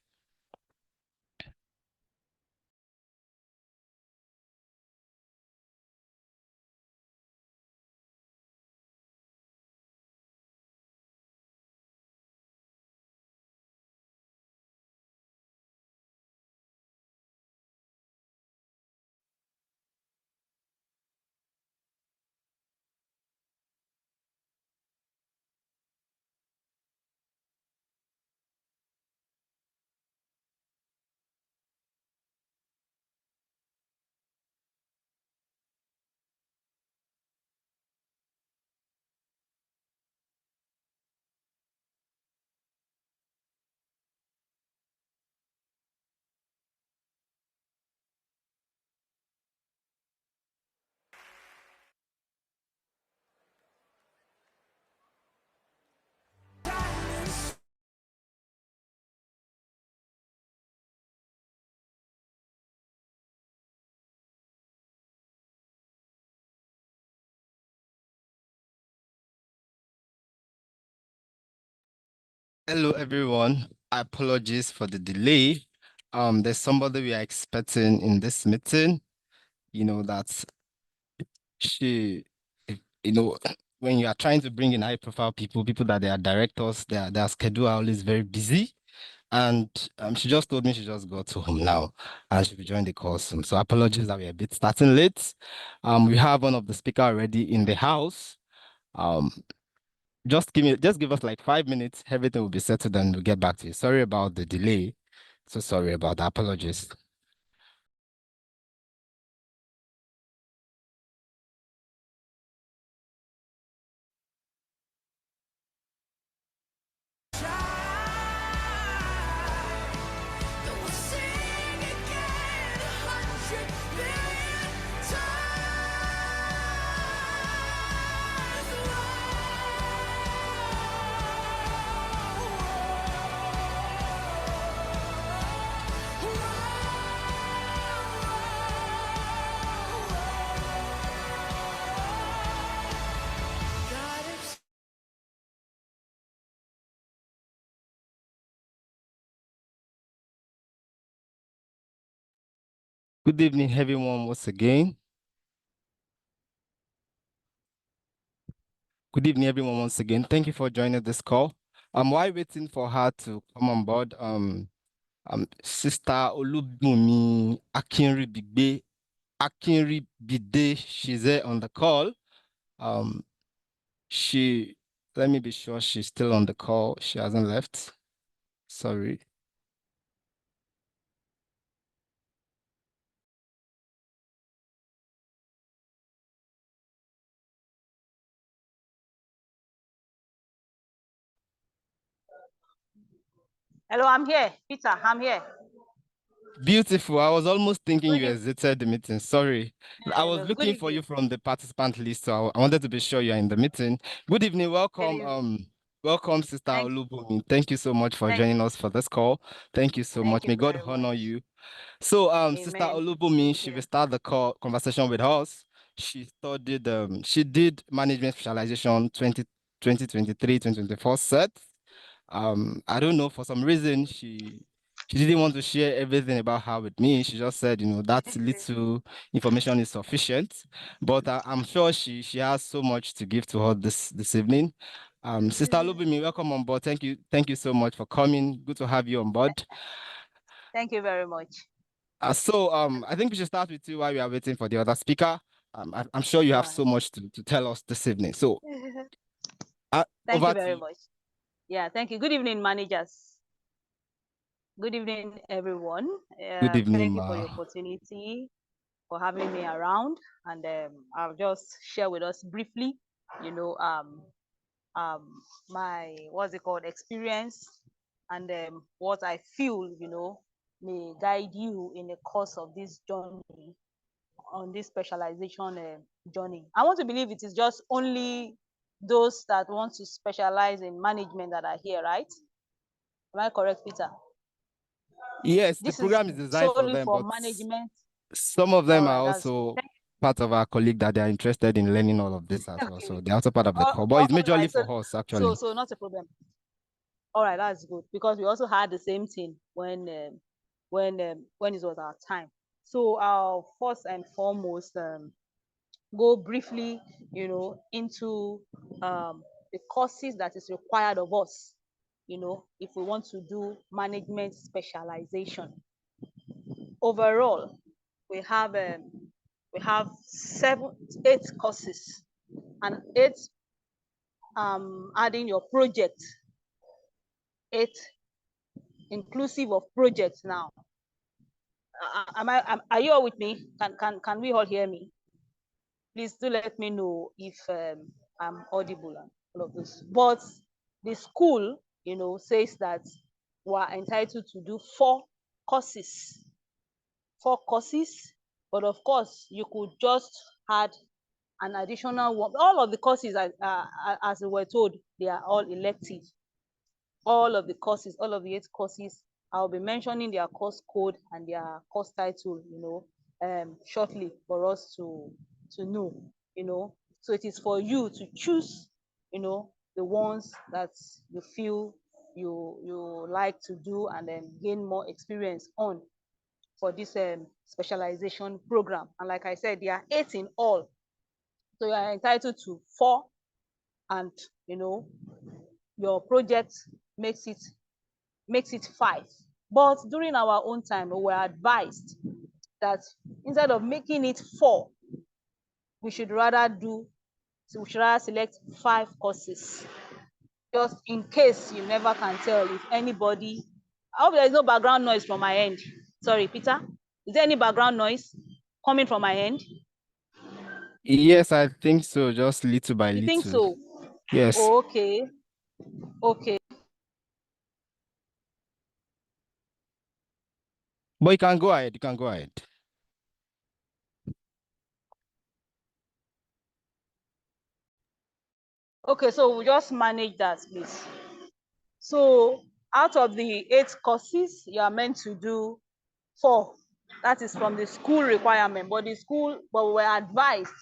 B: Hello, everyone. Apologies for the delay. There's somebody we are expecting in this meeting. You know, that she, you know, when you are trying to bring in high-profile people that they are directors, their schedule are always very busy. And she just told me she just got to home now and she'll be joining the call soon. So apologies that we're a bit starting late. We have one of the speaker already in the house. Just give us like 5 minutes, everything will be settled and we'll get back to you. Sorry about the delay. So sorry about that. Apologies. Good evening, everyone, once again. Good evening, everyone, once again. Thank you for joining this call. While waiting for her to come on board, Sister Oluwabunmi Akinribide, she's there on the call. Let me be sure she's still on the call. She hasn't left. Sorry.
H: Hello, I'm here. Peter, I'm here.
B: Beautiful. I was almost thinking
H: Good
B: you exited the meeting. Sorry. I was
H: Good
B: looking for
H: evening.
B: you from the participant list, so I wanted to be sure you're in the meeting. Good evening. Welcome.
H: evening.
B: Welcome, Sister
H: Thank-
B: Oluwabunmi. Thank you so much for
H: Thank-
B: joining us for this call. Thank you so
H: Thank
B: much.
H: you
B: May God
H: very
B: honor
H: much.
B: you. So, Sister
H: Amen.
B: Oluwabunmi,
H: Thank
B: she
H: you.
B: will start the conversation with us. She studied, she did management specialization 2023, 2024 set. I don't know, for some reason, she didn't want to share everything about her with me. She just said, that little information is sufficient. But I'm sure she has so much to give to her this evening. Sister Oluwabunmi, welcome on board. Thank you so much for coming. Good to have you on board.
H: Thank you very much.
B: So I think we should start with you while we are waiting for the other speaker. I'm sure you have so much to tell us this evening. So
H: Thank
B: over
H: you
B: to
H: very
B: you.
H: much. Yeah, thank you. Good evening, managers. Good evening, everyone.
B: Good evening,
H: thank you for
B: ma.
H: the opportunity, for having me around. And I'll just share with us briefly, my, what's it called, experience and what I feel, may guide you in the course of this journey, on this specialization journey. I want to believe it is just only those that want to specialize in management that are here, right? Am I correct, Peter?
B: Yes,
H: This
B: the program is designed for them,
H: for
B: but
H: management.
B: some of them are
H: That's
B: also
H: good.
B: part of our colleague that they are interested in learning all of this as well.
H: Okay.
B: So they're also part of the call, but
H: All
B: it's majorly
H: right.
B: for us actually.
H: So not a problem. All right, that's good, because we also had the same thing when it was our time. So I'll first and foremost go briefly, into the courses that is required of us, if we want to do management specialization. Overall, we have 8 courses, and 8 adding your project, 8 inclusive of projects now. Are you all with me? Can we all hear me? Please do let me know if I'm audible and all of this. But the school, says that we're entitled to do 4 courses. 4 courses, but of course, you could just add an additional one. All of the courses, as we were told, they are all elective. All of the courses, all of the 8 courses, I'll be mentioning their course code and their course title, shortly for us to know. So it is for you to choose, the ones that you feel you like to do and then gain more experience on for this specialization program. And like I said, there are 8 in all. So you are entitled to 4, and your project makes it 5. But during our own time, we were advised that instead of making it 4, we should rather select 5 courses, just in case you never can tell if anybody. I hope there is no background noise from my end. Sorry, Peter. Is there any background noise coming from my end?
B: Yes, I think so. Just little by
H: You
B: little.
H: think so?
B: Yes.
H: Oh, okay. Okay.
B: But you can go ahead. You can go ahead.
H: Okay, so we'll just manage that, please. So out of the 8 courses, you are meant to do 4. That is from the school requirement. But we were advised,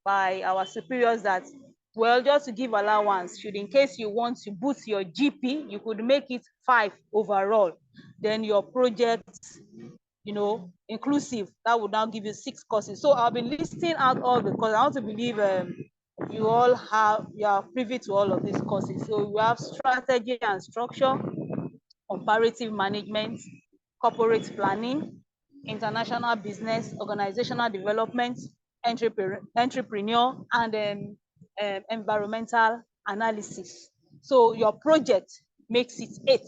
H: by our superiors that, well, just to give allowance, should in case you want to boost your GP, you could make it 5 overall. Then your project, inclusive, that would now give you 6 courses. So I'll be listing out all the courses. I want to believe you are privy to all of these courses. So you have strategy and structure, comparative management, corporate planning, international business, organizational development, entrepreneur, and environmental analysis. So your project makes it 8,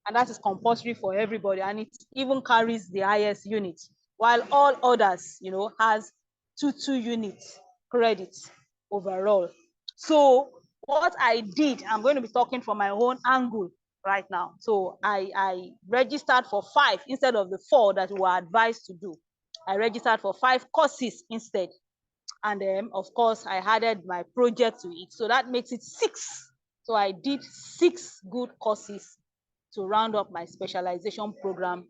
H: and that is compulsory for everybody, and it even carries the highest unit, while all others, has 2 units credits overall. So what I did, I'm going to be talking from my own angle right now. So I registered for 5 instead of the 4 that we were advised to do. I registered for 5 courses instead. And then, of course, I added my project to it. So that makes it 6. So I did 6 good courses to round up my specialization program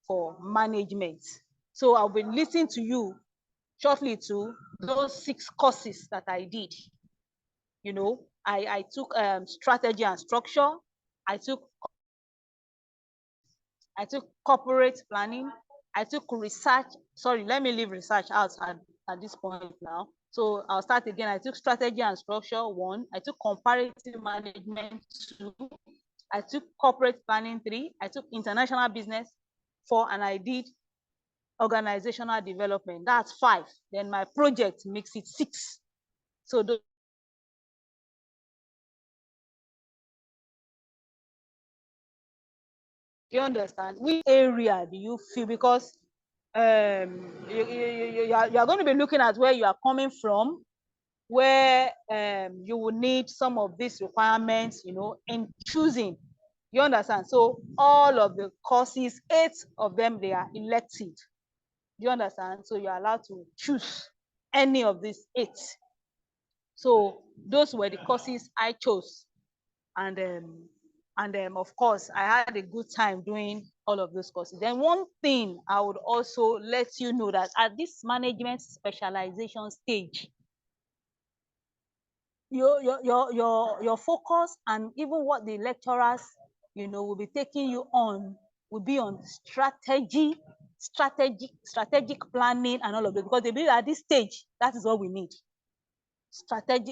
H: for management. So I'll be listening to you shortly to those 6 courses that I did. I took strategy and structure. I took corporate planning. I took research. Sorry, let me leave research out at this point now. So I'll start again. I took strategy and structure 1. I took comparative management 2. I took corporate planning 3. I took international business 4, and I did organizational development. That's 5. Then my project makes it 6. So you understand? Which area do you feel? Because you are going to be looking at where you are coming from, where you will need some of these requirements, in choosing. You understand? So all of the courses, 8 of them, they are elective. You understand? So you're allowed to choose any of these 8. So those were the courses I chose, and of course, I had a good time doing all of those courses. Then one thing I would also let you know that at this management specialization stage, your focus and even what the lecturers, will be taking you on will be on strategic planning and all of it, because they believe at this stage that is what we need.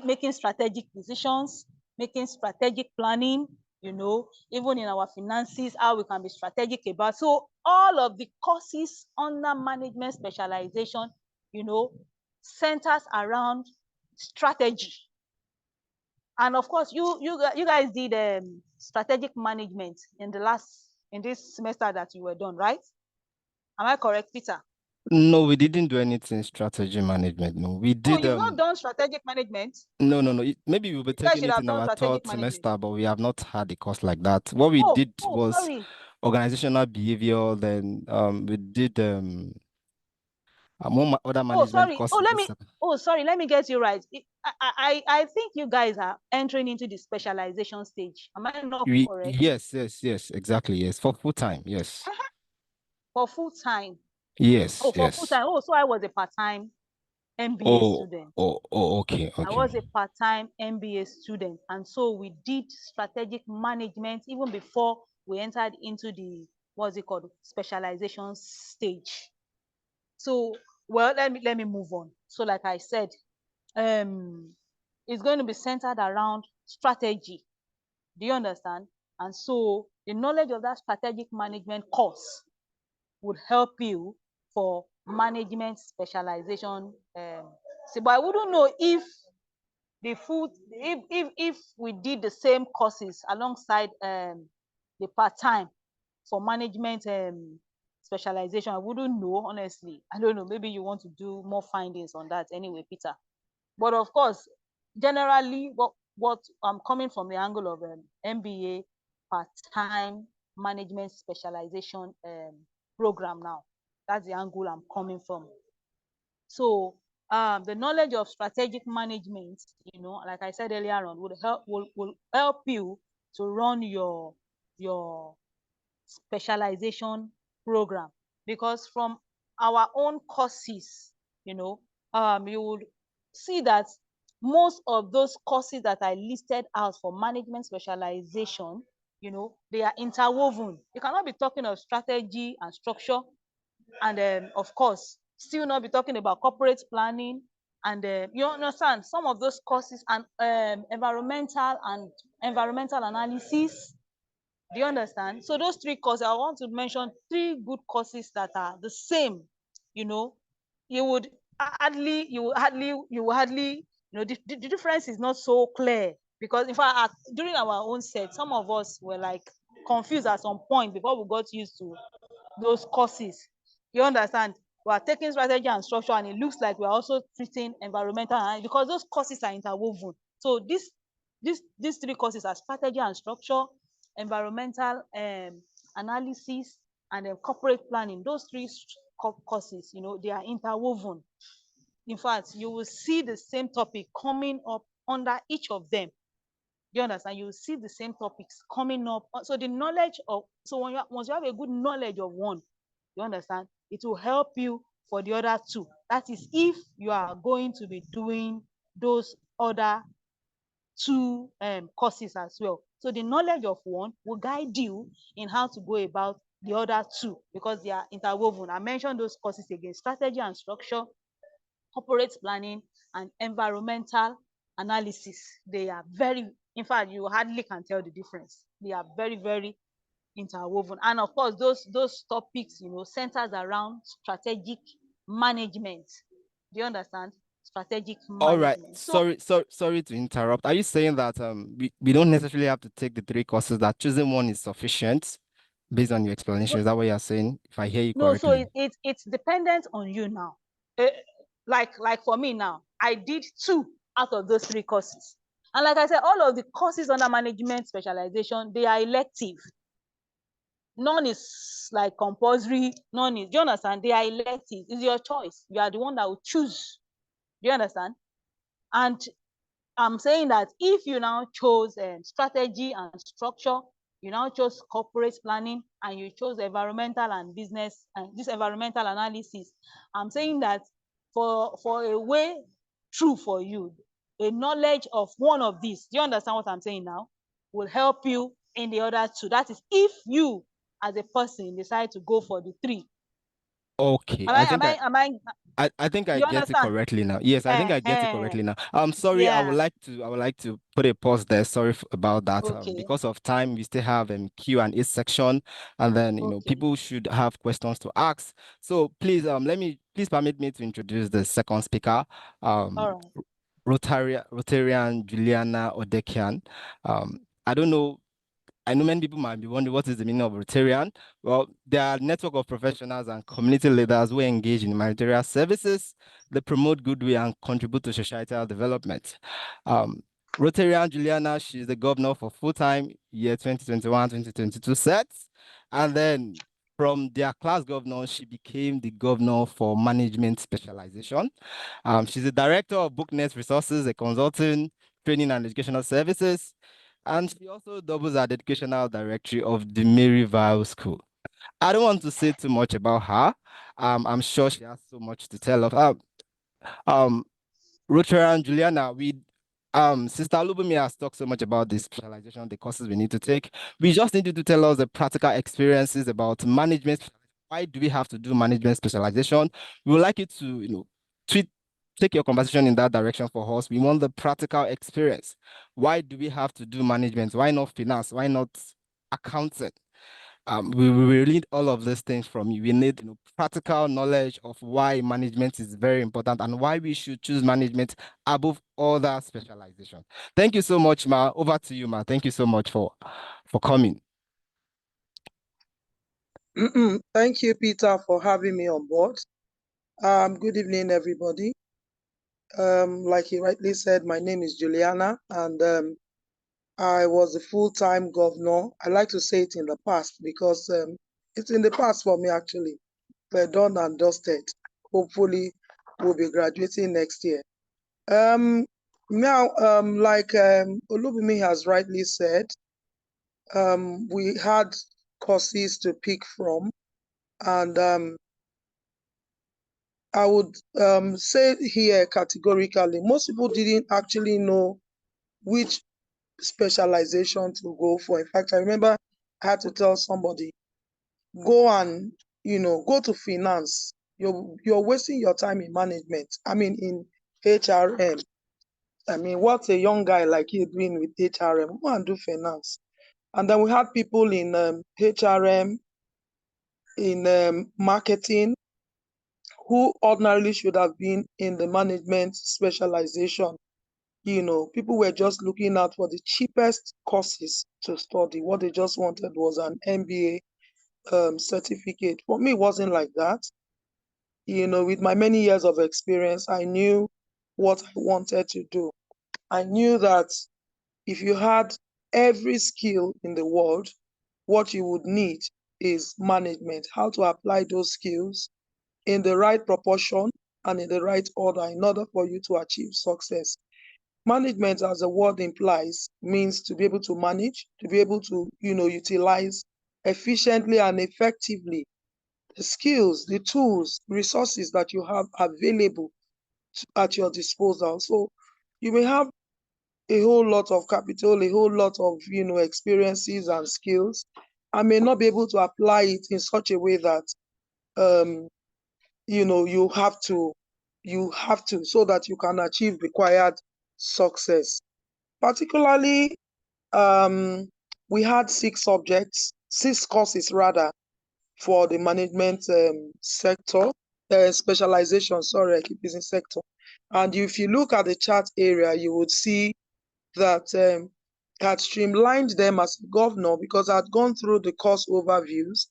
H: Making strategic decisions, making strategic planning, even in our finances, how we can be strategic about. So all of the courses under management specialization, centers around strategy. And of course, you guys did strategic management in this semester that you were done, right? Am I correct, Peter?
B: No, we didn't do anything strategy management. No, we did.
H: Oh, you've not done strategic management?
B: No. Maybe we'll be taking it in our 3rd semester, but we have not had a course like that. What we did was
H: sorry.
B: Organizational behavior. Then we did more other management courses.
H: Sorry, let me get you right. I think you guys are entering into the specialization stage. Am I not correct?
B: Yes, exactly. Yes, for full time. Yes.
H: For full time.
B: Yes.
H: For full time. Oh, so I was a part time MBA student.
B: Okay.
H: I was a part-time MBA student, and so we did strategic management even before we entered into the what's it called specialization stage. So, well, let me move on. So, like I said, it's going to be centered around strategy. Do you understand? And so, the knowledge of that strategic management course would help you for management specialization. But I wouldn't know if if we did the same courses alongside the part-time for management specialization, I wouldn't know, honestly. I don't know, maybe you want to do more findings on that anyway, Peter. But of course, generally what I'm coming from the angle of MBA part-time management specialization program now. That's the angle I'm coming from. So the knowledge of strategic management, like I said earlier on, will help you to run your specialization program. Because from our own courses, you would see that most of those courses that I listed out for management specialization, they are interwoven. You cannot be talking of strategy and structure and of course still not be talking about corporate planning and you understand some of those courses and environmental analysis. Do you understand? So those three courses, I want to mention three good courses that are the same. You would hardly, the difference is not so clear, because in fact during our own set, some of us were like confused at some point before we got used to those courses. You understand? We are taking strategy and structure, and it looks like we are also treating environmental analysis, because those courses are interwoven. So these three courses are strategy and structure, environmental analysis, and corporate planning. Those three courses, they are interwoven. In fact, you will see the same topic coming up under each of them. You understand? You will see the same topics coming up. So the knowledge of, so once you have a good knowledge of one, you understand, it will help you for the other two. That is if you are going to be doing those other two courses as well. So the knowledge of one will guide you in how to go about the other two, because they are interwoven. I mentioned those courses again: strategy and structure, corporate planning, and environmental analysis. They are very, in fact, you hardly can tell the difference. They are very, very interwoven. And of course, those topics, centers around strategic management. Do you understand? Strategic management.
B: All right. Sorry to interrupt. Are you saying that we don't necessarily have to take the three courses, that choosing one is sufficient based on your explanation? Is that what you're saying, if I hear you correctly?
H: No, so it's dependent on you now. Like for me now, I did two out of those three courses. And like I said, all of the courses under management specialization, they are elective. None is like compulsory, none is, do you understand? They are elective. It's your choice. You are the one that will choose. Do you understand? And I'm saying that if you now chose strategy and structure, you now chose corporate planning, and you chose environmental and business and this environmental analysis, I'm saying that for a way through for you, a knowledge of one of these, do you understand what I'm saying now, will help you in the other two. That is if you as a person decide to go for the three.
B: Okay, I think I get it correctly now. Yes, I think I get it correctly now. I'm sorry.
H: Yeah.
B: I would like to put a pause there. Sorry about that.
H: Okay.
B: Because of time, we still have Q&A section, and then people should have questions to ask. So please please permit me to introduce the second speaker.
H: All right.
B: Rotarian Juliana Odekhian. I know many people might be wondering what is the meaning of Rotarian. Well, they are a network of professionals and community leaders who engage in humanitarian services. They promote goodwill and contribute to societal development. Rotarian Juliana, she's the governor for full-time year 2021-2022 sets. And then from their class governor, she became the governor for management specialization. She's the director of BookNet Resources, a consulting, training, and educational services. And she also doubles as the educational director of the Maryville School. I don't want to say too much about her. I'm sure she has so much to tell us. Rotary and Juliana, Sister Oluwabunmi has talked so much about this specialization, the courses we need to take. We just need you to tell us the practical experiences about management. Why do we have to do management specialization? We would like you to, take your conversation in that direction for us. We want the practical experience. Why do we have to do management? Why not finance? Why not accounting? We need all of these things from you. We need practical knowledge of why management is very important and why we should choose management above other specialization. Thank you so much, Ma. Over to you, Ma. Thank you so much for coming.
I: Thank you, Peter, for having me on board. Good evening, everybody. Like he rightly said, my name is Juliana, and I was a full-time governor. I like to say it in the past because it's in the past for me, actually. We're done and dusted. Hopefully, we'll be graduating next year. Now, like Oluwabunmi has rightly said, we had courses to pick from, and I would say here categorically, most people didn't actually know which specialization to go for. In fact, I remember I had to tell somebody, go and, go to finance. You're wasting your time in management. I mean, in HRM. I mean, what's a young guy like you doing with HRM? Go and do finance. And then we had people in HRM, in marketing, who ordinarily should have been in the management specialization. People were just looking out for the cheapest courses to study. What they just wanted was an MBA certificate. For me, it wasn't like that. With my many years of experience, I knew what I wanted to do. I knew that if you had every skill in the world, what you would need is management, how to apply those skills in the right proportion and in the right order in order for you to achieve success. Management, as the word implies, means to be able to manage, to be able to, utilize efficiently and effectively the skills, the tools, resources that you have available at your disposal. So you may have a whole lot of capital, a whole lot of, experiences and skills, and may not be able to apply it in such a way that, you have to, so that you can achieve required success. Particularly, we had 6 courses rather, for the management sector, specialization, sorry, I keep using sector. And if you look at the chart area, you would see that I had streamlined them as a governor because I had gone through the course overviews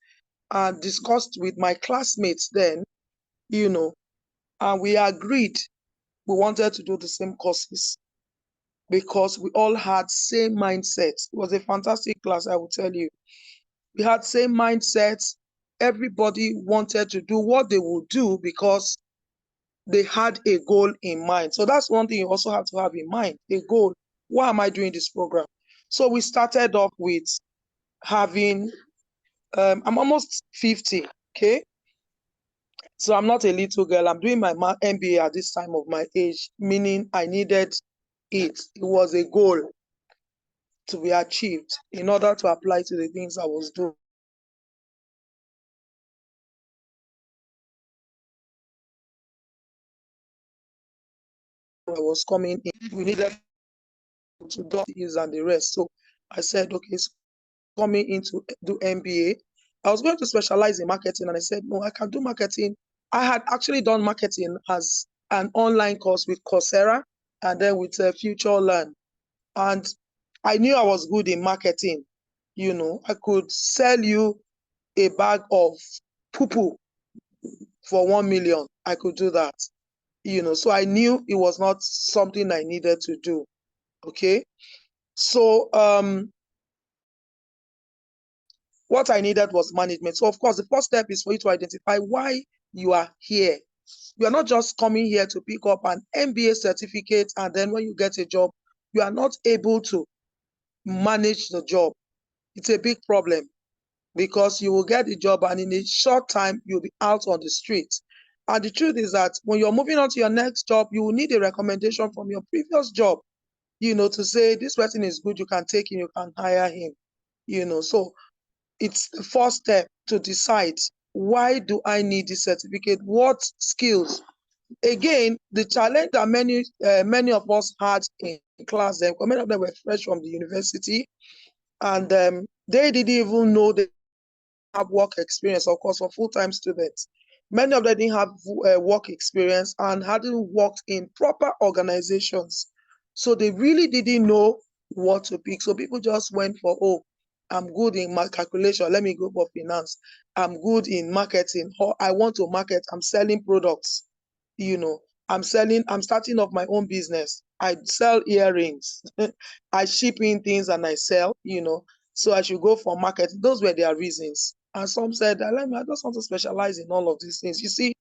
I: and discussed with my classmates then, and we agreed we wanted to do the same courses because we all had same mindset. It was a fantastic class, I will tell you. We had same mindsets. Everybody wanted to do what they would do because they had a goal in mind. So that's one thing you also have to have in mind, a goal. Why am I doing this program? So we started off with having, I'm almost 50, okay? So I'm not a little girl. I'm doing my MBA at this time of my age, meaning I needed it. It was a goal to be achieved in order to apply to the things I was doing. I was coming in. We needed to do this and the rest. So I said, okay, so coming in to do MBA. I was going to specialize in marketing, and I said, no, I can do marketing. I had actually done marketing as an online course with Coursera and then with Future Learn. And I knew I was good in marketing. I could sell you a bag of poo-poo for 1 million. I could do that. So I knew it was not something I needed to do. Okay. So what I needed was management. So of course, the first step is for you to identify why you are here. You are not just coming here to pick up an MBA certificate and then when you get a job, you are not able to manage the job. It's a big problem because you will get the job and in a short time, you'll be out on the street. And the truth is that when you're moving on to your next job, you will need a recommendation from your previous job, to say this person is good, you can take him, you can hire him, So it's the first step to decide, why do I need this certificate? What skills? Again, the challenge that many of us had in class, many of them were fresh from the university, and they didn't even know they have work experience, of course, for full-time students. Many of them didn't have work experience and hadn't worked in proper organizations. So they really didn't know what to pick. So people just went for, oh, I'm good in my calculation, let me go for finance. I'm good in marketing, or I want to market, I'm selling products. I'm starting off my own business. I sell earrings. I ship in things and I sell, so I should go for marketing. Those were their reasons. And some said, I just want to specialize in all of these things. You see,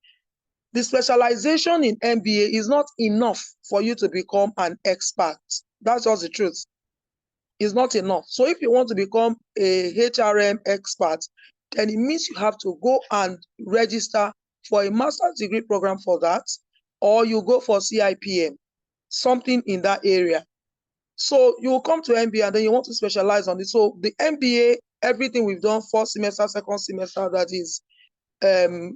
I: the specialization in MBA is not enough for you to become an expert. That's just the truth. It's not enough. So if you want to become a HRM expert, then it means you have to go and register for a master's degree program for that, or you go for CIPM, something in that area. So you will come to MBA and then you want to specialize on it. So the MBA, everything we've done, first semester, second semester, that is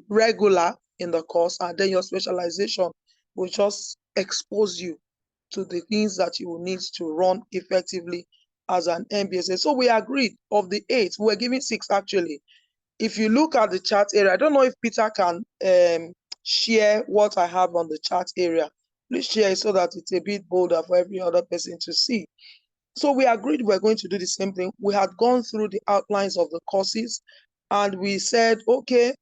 I: regular in the course, and then your specialization will just expose you to the things that you will need to run effectively as an MBA. So we agreed, of the 8, we're giving 6 actually. If you look at the chat area, I don't know if Peter can share what I have on the chat area. Please share it so that it's a bit bolder for every other person to see. So we agreed we're going to do the same thing. We had gone through the outlines of the courses and we said, okay,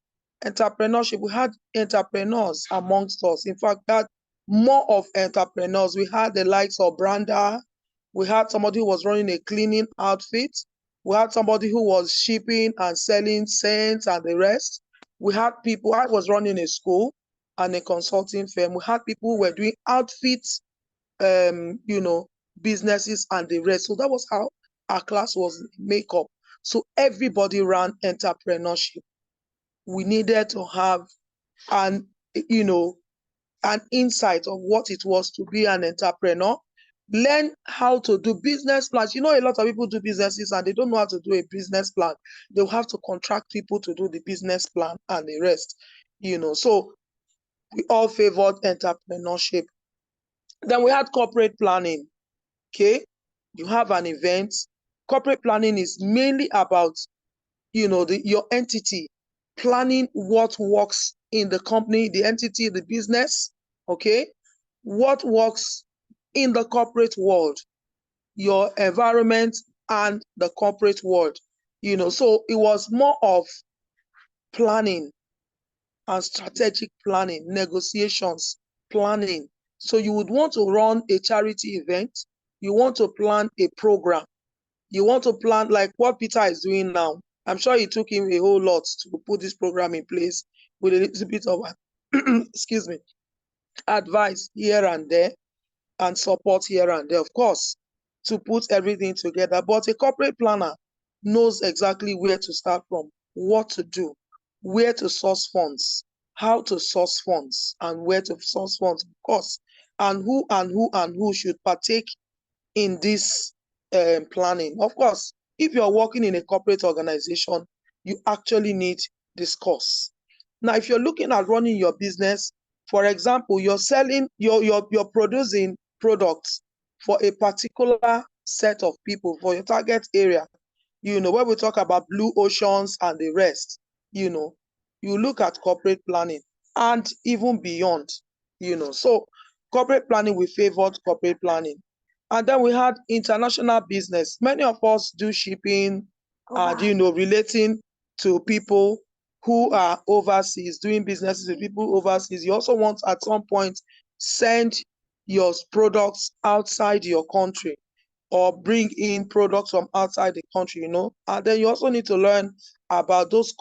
I: entrepreneurship, we had entrepreneurs amongst us. In fact, we had more of entrepreneurs. We had the likes of Branda. We had somebody who was running a cleaning outfit. We had somebody who was shipping and selling scents and the rest. We had people, I was running a school and a consulting firm. We had people who were doing outfits, businesses and the rest. So that was how our class was made up. So everybody ran entrepreneurship. We needed to have an insight of what it was to be an entrepreneur, learn how to do business plans. A lot of people do businesses and they don't know how to do a business plan. They'll have to contract people to do the business plan and the rest, So we all favored entrepreneurship. Then we had corporate planning. Okay, you have an event. Corporate planning is mainly about, your entity, planning what works in the company, the entity, the business, okay? What works in the corporate world, your environment and the corporate world, So it was more of planning and strategic planning, negotiations, planning. So you would want to run a charity event, you want to plan a program, you want to plan like what Peter is doing now. I'm sure it took him a whole lot to put this program in place with a little bit of, excuse me, advice here and there and support here and there, of course, to put everything together. But a corporate planner knows exactly where to start from, what to do, where to source funds, how to source funds, and where to source funds, of course, and who should partake in this planning. Of course, if you're working in a corporate organization, you actually need this course. Now, if you're looking at running your business, for example, you're producing products for a particular set of people, for your target area, when we talk about blue oceans and the rest, you look at corporate planning and even beyond, So corporate planning, we favored corporate planning. And then we had international business. Many of us do shipping and, relating to people who are overseas, doing businesses with people overseas. You also want at some point send your products outside your country or bring in products from outside the country, And then you also need to learn about those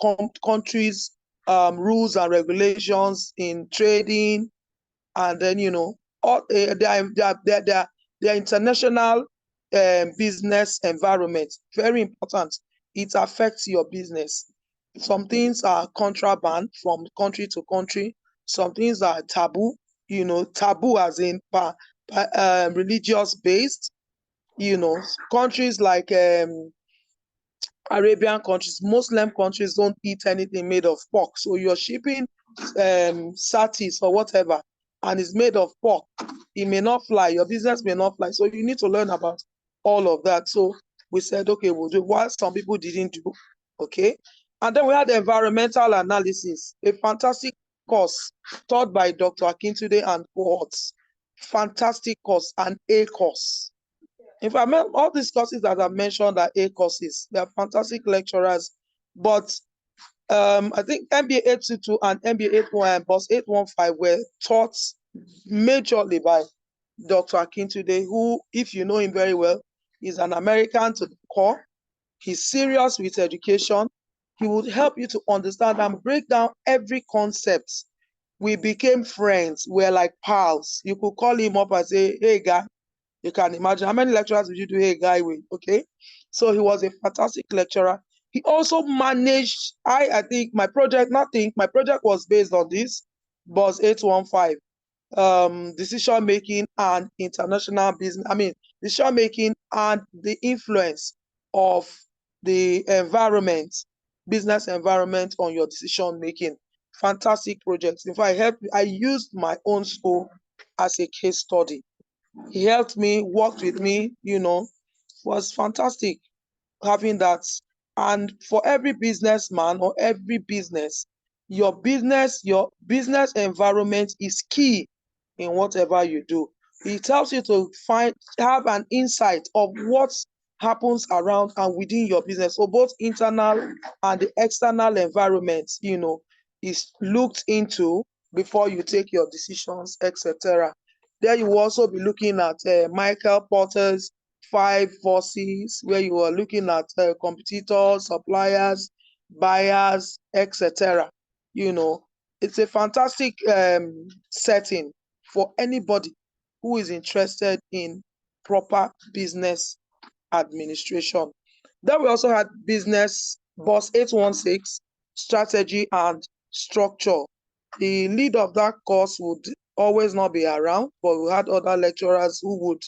I: countries' rules and regulations in trading, and then, all their international business environment, very important. It affects your business. Some things are contraband from country to country. Some things are taboo, taboo as in religious based, countries like Arabian countries, Muslim countries don't eat anything made of pork. So you're shipping satis or whatever, and it's made of pork. It may not fly. Your business may not fly. So you need to learn about all of that. So we said, okay, we'll do what some people didn't do. Okay. And then we had environmental analysis, a fantastic course taught by Dr. Akinribide and cohorts. Fantastic course, an A course. In fact, all these courses that I mentioned are A courses. They are fantastic lecturers. But I think MBA 822 and MBA 815 were taught majorly by Dr. Akinribide, who, if you know him very well, is an American to the core. He's serious with education. He would help you to understand and break down every concept. We became friends. We're like pals. You could call him up and say, hey, guy, you can imagine how many lecturers would you do a guy with? Okay. So he was a fantastic lecturer. He also managed, I think my project was based on this, BOS 815, decision making and international business. Decision making and the influence of the environment, business environment on your decision making. Fantastic projects. In fact, I used my own school as a case study. He helped me, worked with me, was fantastic having that. And for every businessman or every business, your business environment is key in whatever you do. It helps you to have an insight of what happens around and within your business. So both internal and the external environment, is looked into before you take your decisions, etc. There you will also be looking at Michael Porter's 5 forces, where you are looking at competitors, suppliers, buyers, etc. It's a fantastic setting for anybody who is interested in proper business administration. Then we also had business BOS 816, strategy and structure. The lead of that course would always not be around, but we had other lecturers who would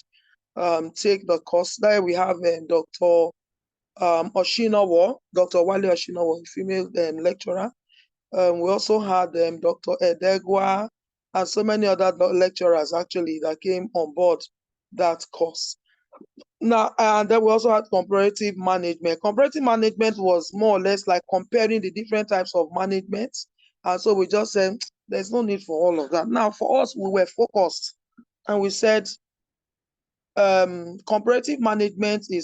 I: take the course. There we have Dr. Oshinowo, Dr. Wale Oshinowo, female lecturer. We also had Dr. Edegwa and so many other lecturers actually that came on board that course. Now, and then we also had comparative management. Comparative management was more or less like comparing the different types of management. And so we just said, there's no need for all of that. Now, for us, we were focused and we said, comparative management we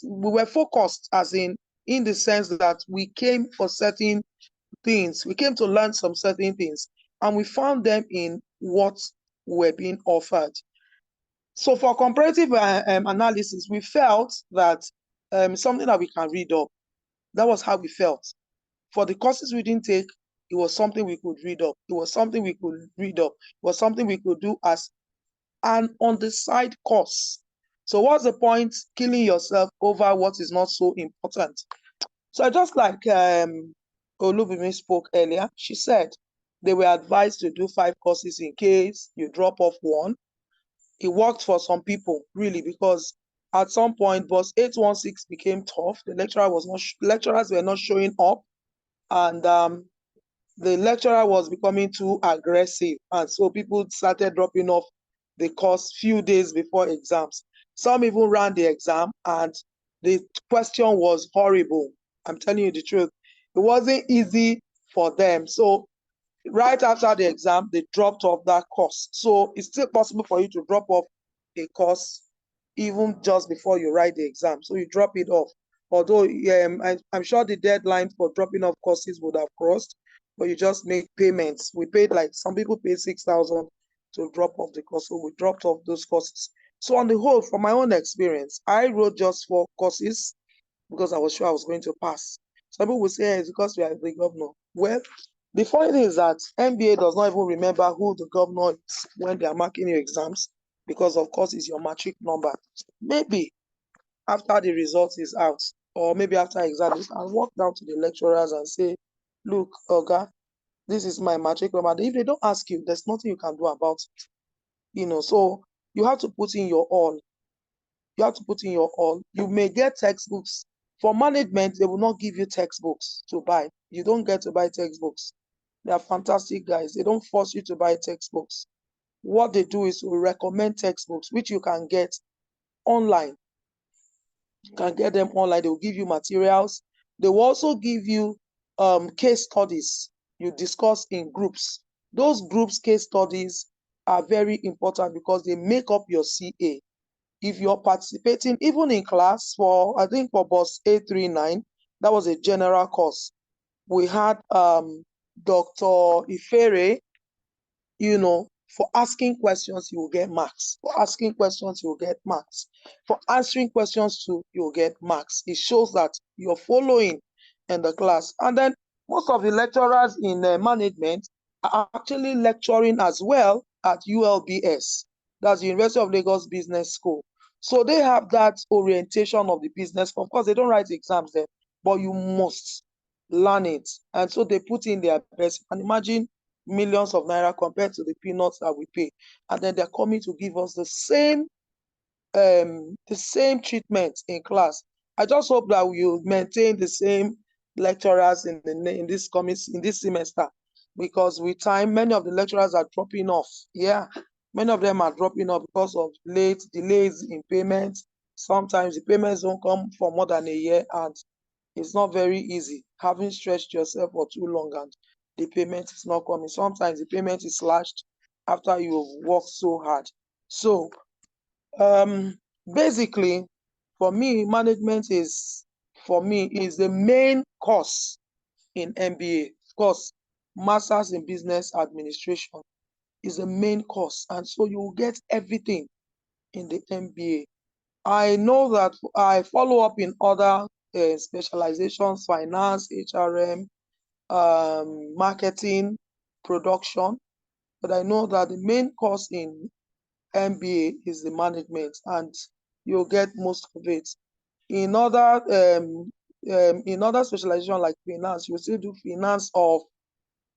I: were focused as in the sense that we came for certain things. We came to learn some certain things and we found them in what were being offered. So for comparative analysis, we felt that something that we can read up. That was how we felt. For the courses we didn't take, it was something we could read up. It was something we could read up. It was something we could do as an on-the-side course. So what's the point killing yourself over what is not so important? So just like Oluwabunmi spoke earlier, she said they were advised to do 5 courses in case you drop off one. It worked for some people, really, because at some point, BOS 816 became tough. The lecturers were not showing up, and the lecturer was becoming too aggressive, and so people started dropping off the course few days before exams. Some even ran the exam, and the question was horrible. I'm telling you the truth. It wasn't easy for them. So right after the exam, they dropped off that course. So it's still possible for you to drop off a course even just before you write the exam. So you drop it off. Although I'm sure the deadline for dropping off courses would have crossed, but you just make payments. We paid, like, some people paid 6,000 to drop off the course. So we dropped off those courses. So on the whole, from my own experience, I wrote just 4 courses because I was sure I was going to pass. Some people would say, hey, it's because we are the governor. Well, the funny thing is that MBA does not even remember who the governor is when they are marking your exams, because of course it's your matric number. Maybe after the result is out, or maybe after exams, I'll walk down to the lecturers and say, look, Oga, This is my matriculum. And if they don't ask you, there's nothing you can do about it. You know, so you have to put in your all. You have to put in your all. You may get textbooks. For management, they will not give you textbooks to buy. You don't get to buy textbooks. They are fantastic guys. They don't force you to buy textbooks. What they do is to recommend textbooks, which you can get online. You can get them online. They will give you materials. They will also give you case studies you discuss in groups. Those groups case studies are very important because they make up your CA. If you're participating, even in class for, I think for bus 839, that was a general course. We had Dr. Ifere, you know, for asking questions, you will get marks. For asking questions, you will get marks. For answering questions too, you will get marks. It shows that you're following in the class. And then most of the lecturers in management are actually lecturing as well at ULBS. That's the University of Lagos Business School. So they have that orientation of the business. Of course, they don't write exams there, but you must learn it. And so they put in their best. And imagine millions of naira compared to the peanuts that we pay, and then they're coming to give us the same treatment in class. I just hope that we will maintain the same lecturers in this semester, because with time many of the lecturers are dropping off. Yeah, many of them are dropping off because of delays in payments. Sometimes the payments don't come for more than a year, and it's not very easy having stretched yourself for too long and the payment is not coming. Sometimes the payment is slashed after you've worked so hard. So basically, for me, management is the main course in MBA. Of course, Masters in Business Administration is the main course, and so you will get everything in the MBA. I know that I follow up in other specializations: finance, HRM, marketing, production, but I know that the main course in MBA is the management, and you'll get most of it. In other specialization like finance, you still do finance of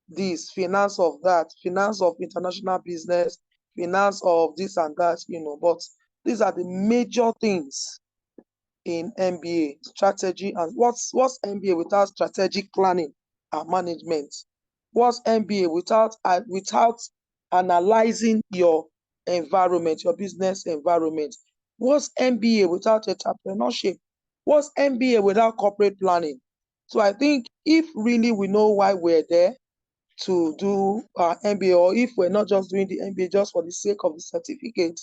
I: this, finance of that, finance of international business, finance of this and that, you know. But these are the major things in MBA strategy. And what's MBA without strategic planning and management? What's MBA without analyzing your environment, your business environment? What's MBA without entrepreneurship? What's MBA without corporate planning? So I think if really we know why we're there to do our MBA, or if we're not just doing the MBA just for the sake of the certificate,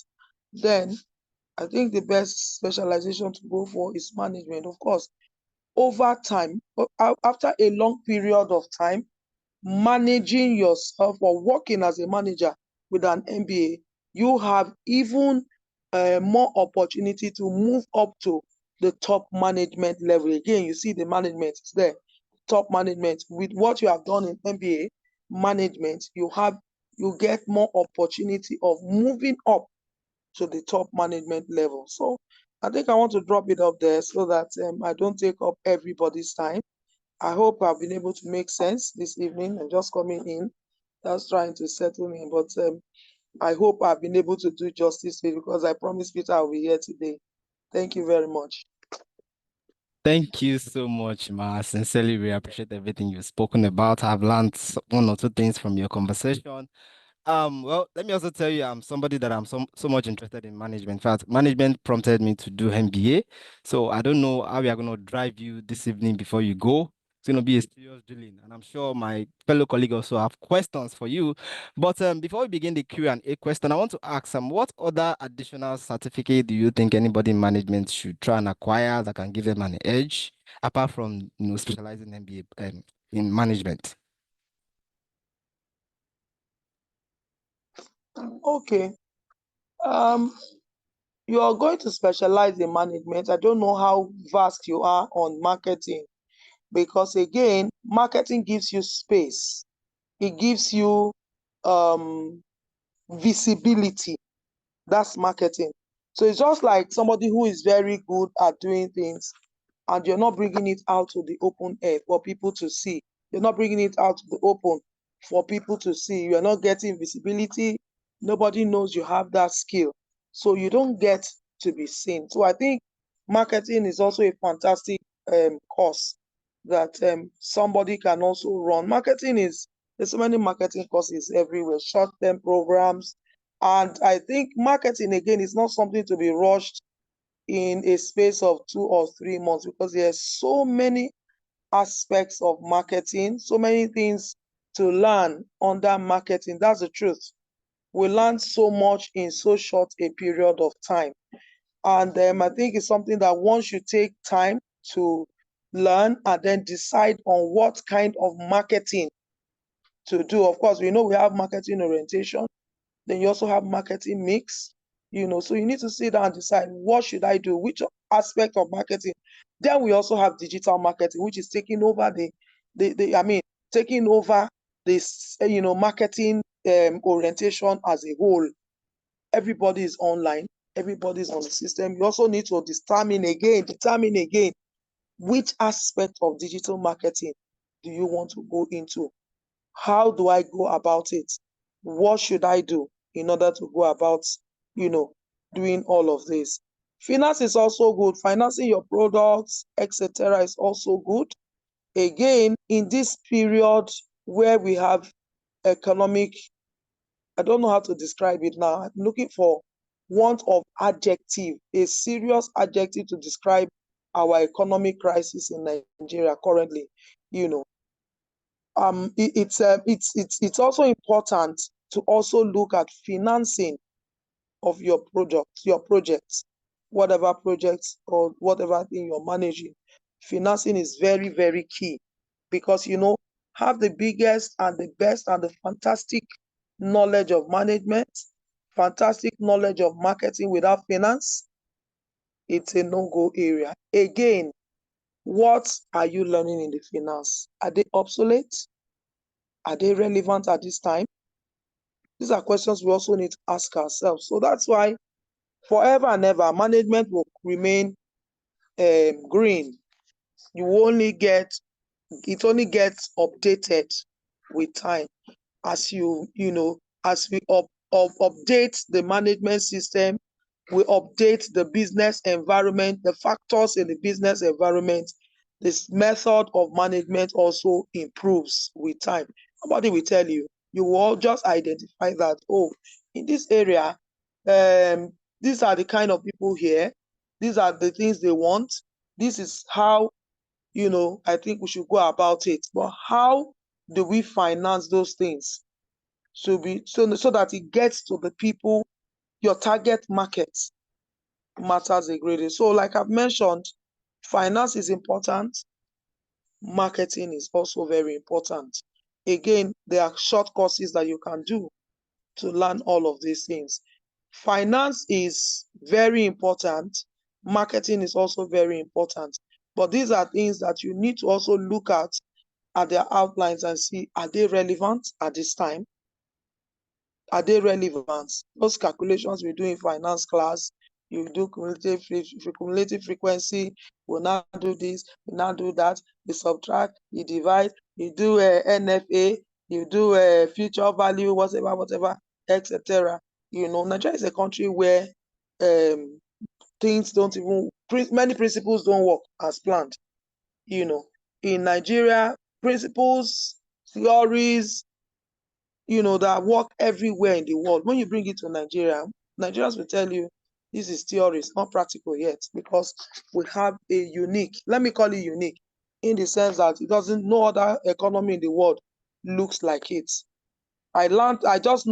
I: then I think the best specialization to go for is management. Of course, over time, after a long period of time, managing yourself or working as a manager with an MBA, you have even more opportunity to move up to the top management level. Again, you see the management is there, top management. With what you have done in MBA management, you get more opportunity of moving up to the top management level. So I think I want to drop it up there so that I don't take up everybody's time. I hope I've been able to make sense this evening and just coming in, just trying to settle in. But I hope I've been able to do justice to it, because I promised Peter I'll be here today. Thank you very much.
B: Thank you so much, Ma. Sincerely, we appreciate everything you've spoken about. I've learned one or two things from your conversation. Well, let me also tell you, I'm somebody that I'm so much interested in management. In fact, management prompted me to do MBA. So I don't know how we are going to drive you this evening before you go. It's going to be a serious drilling, and I'm sure my fellow colleagues also have questions for you. But before we begin the Q&A question, I want to ask what other additional certificate do you think anybody in management should try and acquire that can give them an edge, apart from specializing in MBA in management?
I: Okay. You are going to specialize in management. I don't know how vast you are on marketing, because again, marketing gives you space. It gives you visibility. That's marketing. So it's just like somebody who is very good at doing things, and you're not bringing it out to the open air for people to see. You're not bringing it out to the open for people to see. You are not getting visibility. Nobody knows you have that skill. So you don't get to be seen. So I think marketing is also a fantastic course that somebody can also run. There's so many marketing courses everywhere, short-term programs. And I think marketing, again, is not something to be rushed in a space of 2 or 3 months, because there's so many aspects of marketing, so many things to learn under marketing. That's the truth. We learn so much in so short a period of time. And I think it's something that one should take time to learn and then decide on what kind of marketing to do. Of course, we know we have marketing orientation, then you also have marketing mix, so you need to sit down and decide, what should I do, which aspect of marketing. Then we also have digital marketing, which is taking over taking over this marketing orientation as a whole. Everybody is online, everybody's on the system. You also need to determine again which aspect of digital marketing do you want to go into. How do I go about it? What should I do in order to go about, doing all of this? Finance is also good. Financing your products, etc., is also good. Again, in this period where we have economic, I don't know how to describe it now. I'm looking for want of adjective, a serious adjective to describe our economic crisis in Nigeria currently. It's also important to also look at financing of your projects, whatever projects or whatever thing you're managing. Financing is very, very key, because have the biggest and the best and the fantastic knowledge of management, fantastic knowledge of marketing without finance, it's a no-go area. Again, what are you learning in the finance? Are they obsolete? Are they relevant at this time? These are questions we also need to ask ourselves. So that's why forever and ever, management will remain green. It only gets updated with time as as we update the management system, we update the business environment, the factors in the business environment. This method of management also improves with time. Nobody will tell you. You will just identify that, in this area, these are the kind of people here. These are the things they want. This is how, I think we should go about it. But how do we finance those things so that it gets to the people, your target market matters a great deal. So like I've mentioned, finance is important. Marketing is also very important. Again, there are short courses that you can do to learn all of these things. Finance is very important. Marketing is also very important. But these are things that you need to also look at their outlines and see, are they relevant at this time? Are they relevant? Those calculations we do in finance class, you do cumulative frequency, will now do this, will now do that, you subtract, you divide, you do NFA, you do future value, whatever, etc. Nigeria is a country where things don't even, many principles don't work as planned. In Nigeria, principles, theories, that work everywhere in the world. When you bring it to Nigeria, Nigerians will tell you this is theory, it's not practical yet, because we have a unique, let me call it unique, in the sense that no other economy in the world looks like it. I just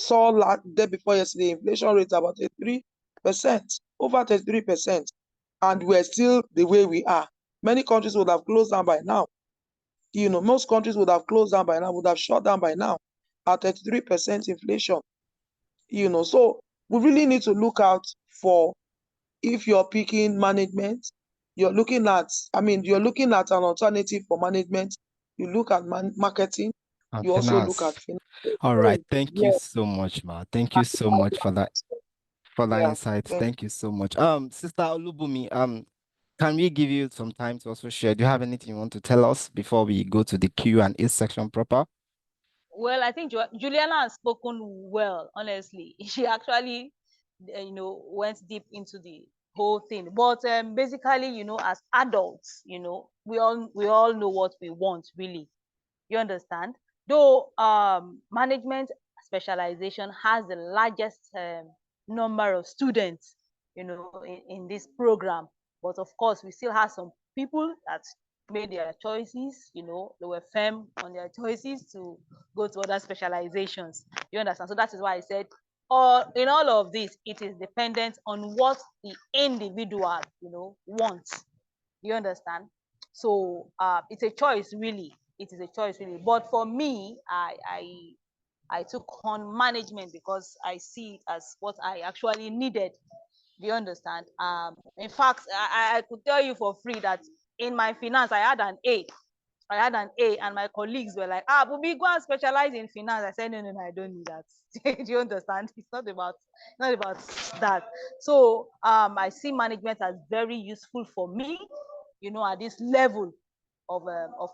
I: saw day before yesterday, inflation rate about 33%, over 33%, and we're still the way we are. Many countries would have closed down by now. Most countries would have closed down by now, would have shut down by now at 33% inflation. So we really need to look out for, if you're picking management, you're looking at an alternative for management. You look at marketing,
B: And
I: you also look
B: finance.
I: at finance.
B: All right. Thank you
I: Yeah,
B: so much, Ma. Thank you so much for that
I: yeah.
B: insights. Thank you so much. Sister Oluwabunmi, can we give you some time to also share? Do you have anything you want to tell us before we go to the Q&A section proper?
H: Well, I think Juliana has spoken well, honestly. She actually, went deep into the whole thing. But basically, as adults, we all know what we want, really. You understand? Though management specialization has the largest number of students, in this program. But of course, we still have some people that made their choices, they were firm on their choices to go to other specializations. You understand? So that is why I said, in all of this, it is dependent on what the individual, wants. You understand? So it's a choice, really. It is a choice, really. But for me, I took on management because I see it as what I actually needed. Do you understand? In fact, I could tell you for free that in my finance, I had an A. And my colleagues were like, Bubi, go and specialize in finance. I said, no, I don't need that. Do you understand? It's not about that. So I see management as very useful for me, at this level of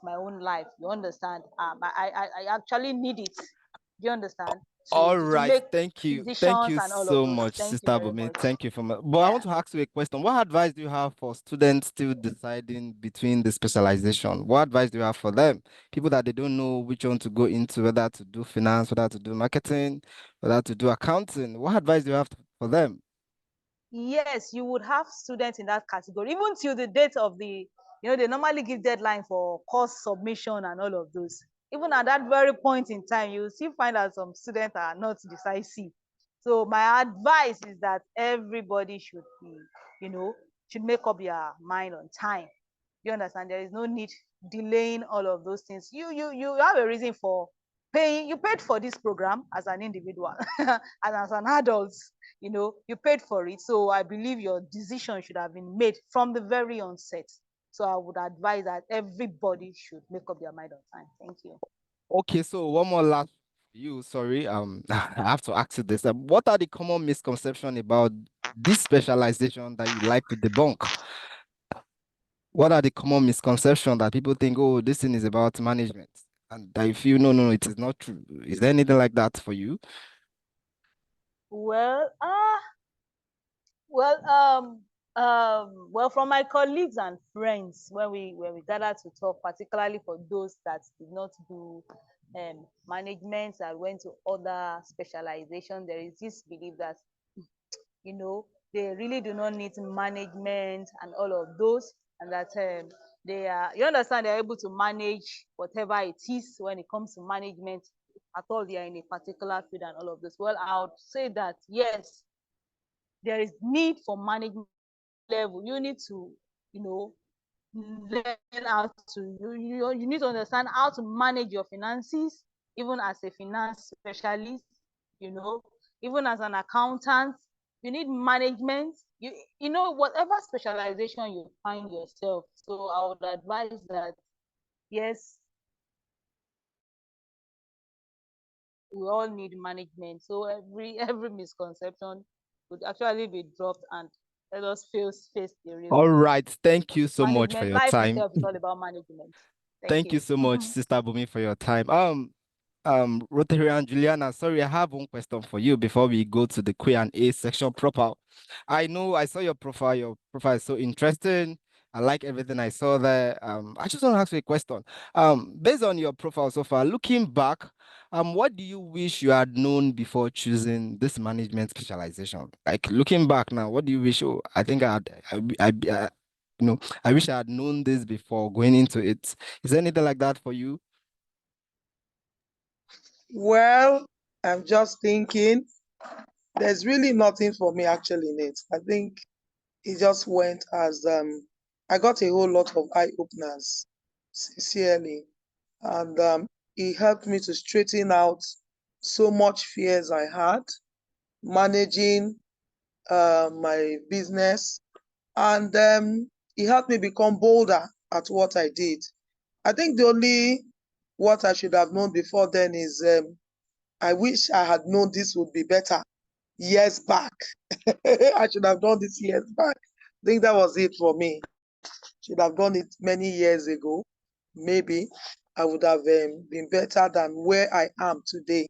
H: my own life. You understand? I actually need it. Do you understand?
B: All
H: To
B: right,
H: make
B: thank you
H: decisions and all of
B: so
H: those.
B: much,
H: Thank you
B: Sister
H: very
B: Bumi.
H: much.
B: Thank you for my. But I want to ask you a question. What advice do you have for students still deciding between the specialization? What advice do you have for them? People that they don't know which one to go into, whether to do finance, whether to do marketing, whether to do accounting. What advice do you have for them?
H: Yes, you would have students in that category, even till the date of the, they normally give deadline for course submission and all of those. Even at that very point in time, you still find that some students are not decisive. So my advice is that everybody should be, should make up your mind on time. You understand? There is no need delaying all of those things. You have a reason for paying. You paid for this program as an individual and as an adult. You paid for it. So I believe your decision should have been made from the very onset. So I would advise that everybody should make up their mind on time. Thank you.
B: Okay, so one more last you. Sorry, I have to ask you this. What are the common misconceptions about this specialization that you like to debunk? What are the common misconceptions that people think, oh, this thing is about management, and that you feel, no, it is not true? Is there anything like that for you?
H: Well, well, from my colleagues and friends, when we gathered to talk, particularly for those that did not do management that went to other specialization, there is this belief that they really do not need management and all of those, and that they are, you understand, they're able to manage whatever it is when it comes to management at all. They are in a particular field and all of this. Well, I would say that yes, there is need for management level. You need to, learn how to, you need to understand how to manage your finances, even as a finance specialist, even as an accountant. You need management. Whatever specialization you find yourself. So I would advise that, yes, we all need management. So every misconception would actually be dropped, and let us face the real
B: All
H: thing.
B: right, thank you so much for
H: Management,
B: your
H: life
B: time.
H: itself is all about management. Thank
B: Thank you
H: you.
B: so much, Sister Bumi, for your time. Rotary and Juliana, sorry, I have one question for you before we go to the Q&A section proper. I know I saw your profile. Your profile is so interesting. I like everything I saw there. I just want to ask you a question. Based on your profile so far, looking back, what do you wish you had known before choosing this management specialization? Like looking back now, what do you wish? Oh, I think I wish I had known this before going into it. Is there anything like that for you?
I: Well, I'm just thinking there's really nothing for me actually in it. I think it just went as I got a whole lot of eye openers, sincerely, and it helped me to straighten out so much fears I had managing my business, and it helped me become bolder at what I did. I think the only what I should have known before then is I wish I had known this would be better years back. I should have done this years back. I think that was it for me. Should have done it many years ago, maybe. I would have been better than where I am today.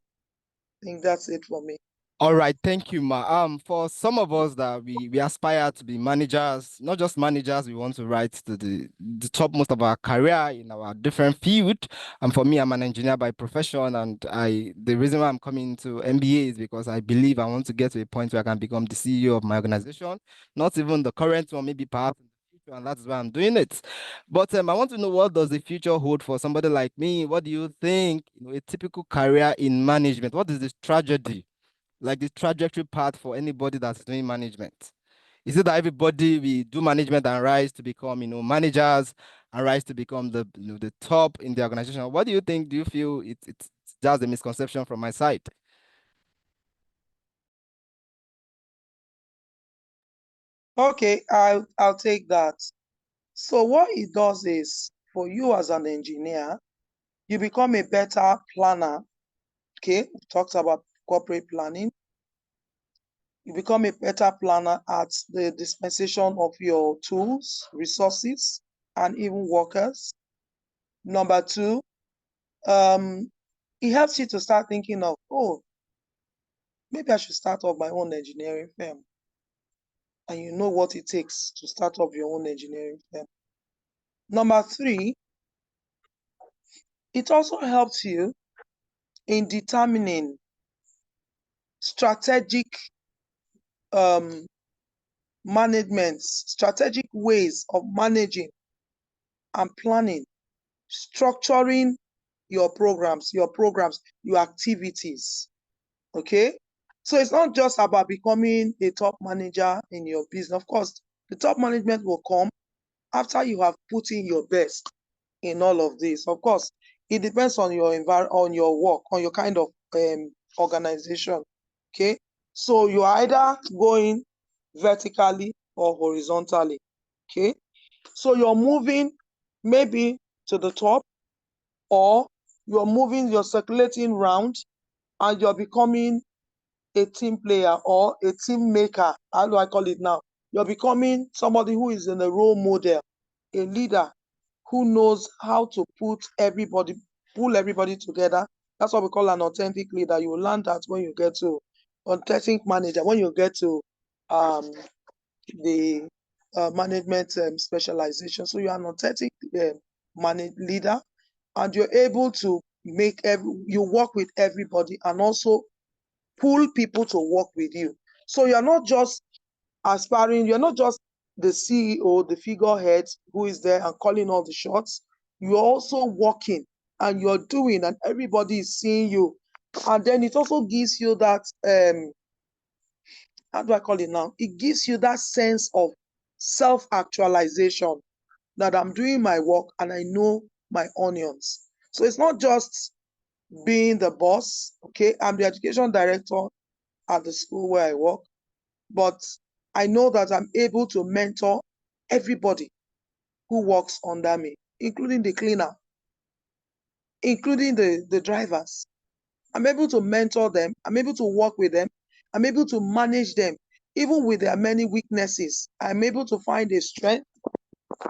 I: I think that's it for me.
B: All right, thank you, Ma. For some of us that we aspire to be managers, not just managers, we want to rise to the topmost of our career in our different field. And for me, I'm an engineer by profession, and the reason why I'm coming to MBA is because I believe I want to get to a point where I can become the CEO of my organization, not even the current one, maybe perhaps in the future, and that's why I'm doing it. But I want to know, what does the future hold for somebody like me? What do you think, a typical career in management? What is this tragedy? Like the trajectory path for anybody that's doing management? Is it that everybody we do management and rise to become, managers and rise to become the top in the organization? What do you think? Do you feel it's just a misconception from my side?
I: Okay, I'll take that. So what it does is, for you as an engineer, you become a better planner. Okay, we talked about corporate planning. You become a better planner at the dispensation of your tools, resources, and even workers. Number two, it helps you to start thinking of, oh, maybe I should start off my own engineering firm. And you know what it takes to start up your own engineering firm. Number three, it also helps you in determining strategic management, strategic ways of managing and planning, structuring your programs, your activities. Okay? So it's not just about becoming a top manager in your business. Of course, the top management will come after you have put in your best in all of this. Of course, it depends on your on your work, on your kind of organization. Okay, so you are either going vertically or horizontally. Okay, so you're moving maybe to the top, or you're circulating round, and you're becoming a team player or a team maker. How do I call it now? You're becoming somebody who is in a role model, a leader who knows how to pull everybody together. That's what we call an authentic leader. You will learn that when you get to authentic manager, when you get to the management specialization. So you're an authentic leader, and you're able to you work with everybody and also pull people to work with you. So you're not just aspiring, you're not just the CEO, the figurehead who is there and calling all the shots. You're also working and you're doing, and everybody is seeing you. And then it also gives you that, how do I call it now? It gives you that sense of self-actualization, that I'm doing my work and I know my onions. So it's not just being the boss. Okay, I'm the education director at the school where I work, but I know that I'm able to mentor everybody who works under me, including the cleaner, including the drivers. I'm able to mentor them. I'm able to work with them. I'm able to manage them. Even with their many weaknesses, I'm able to find a strength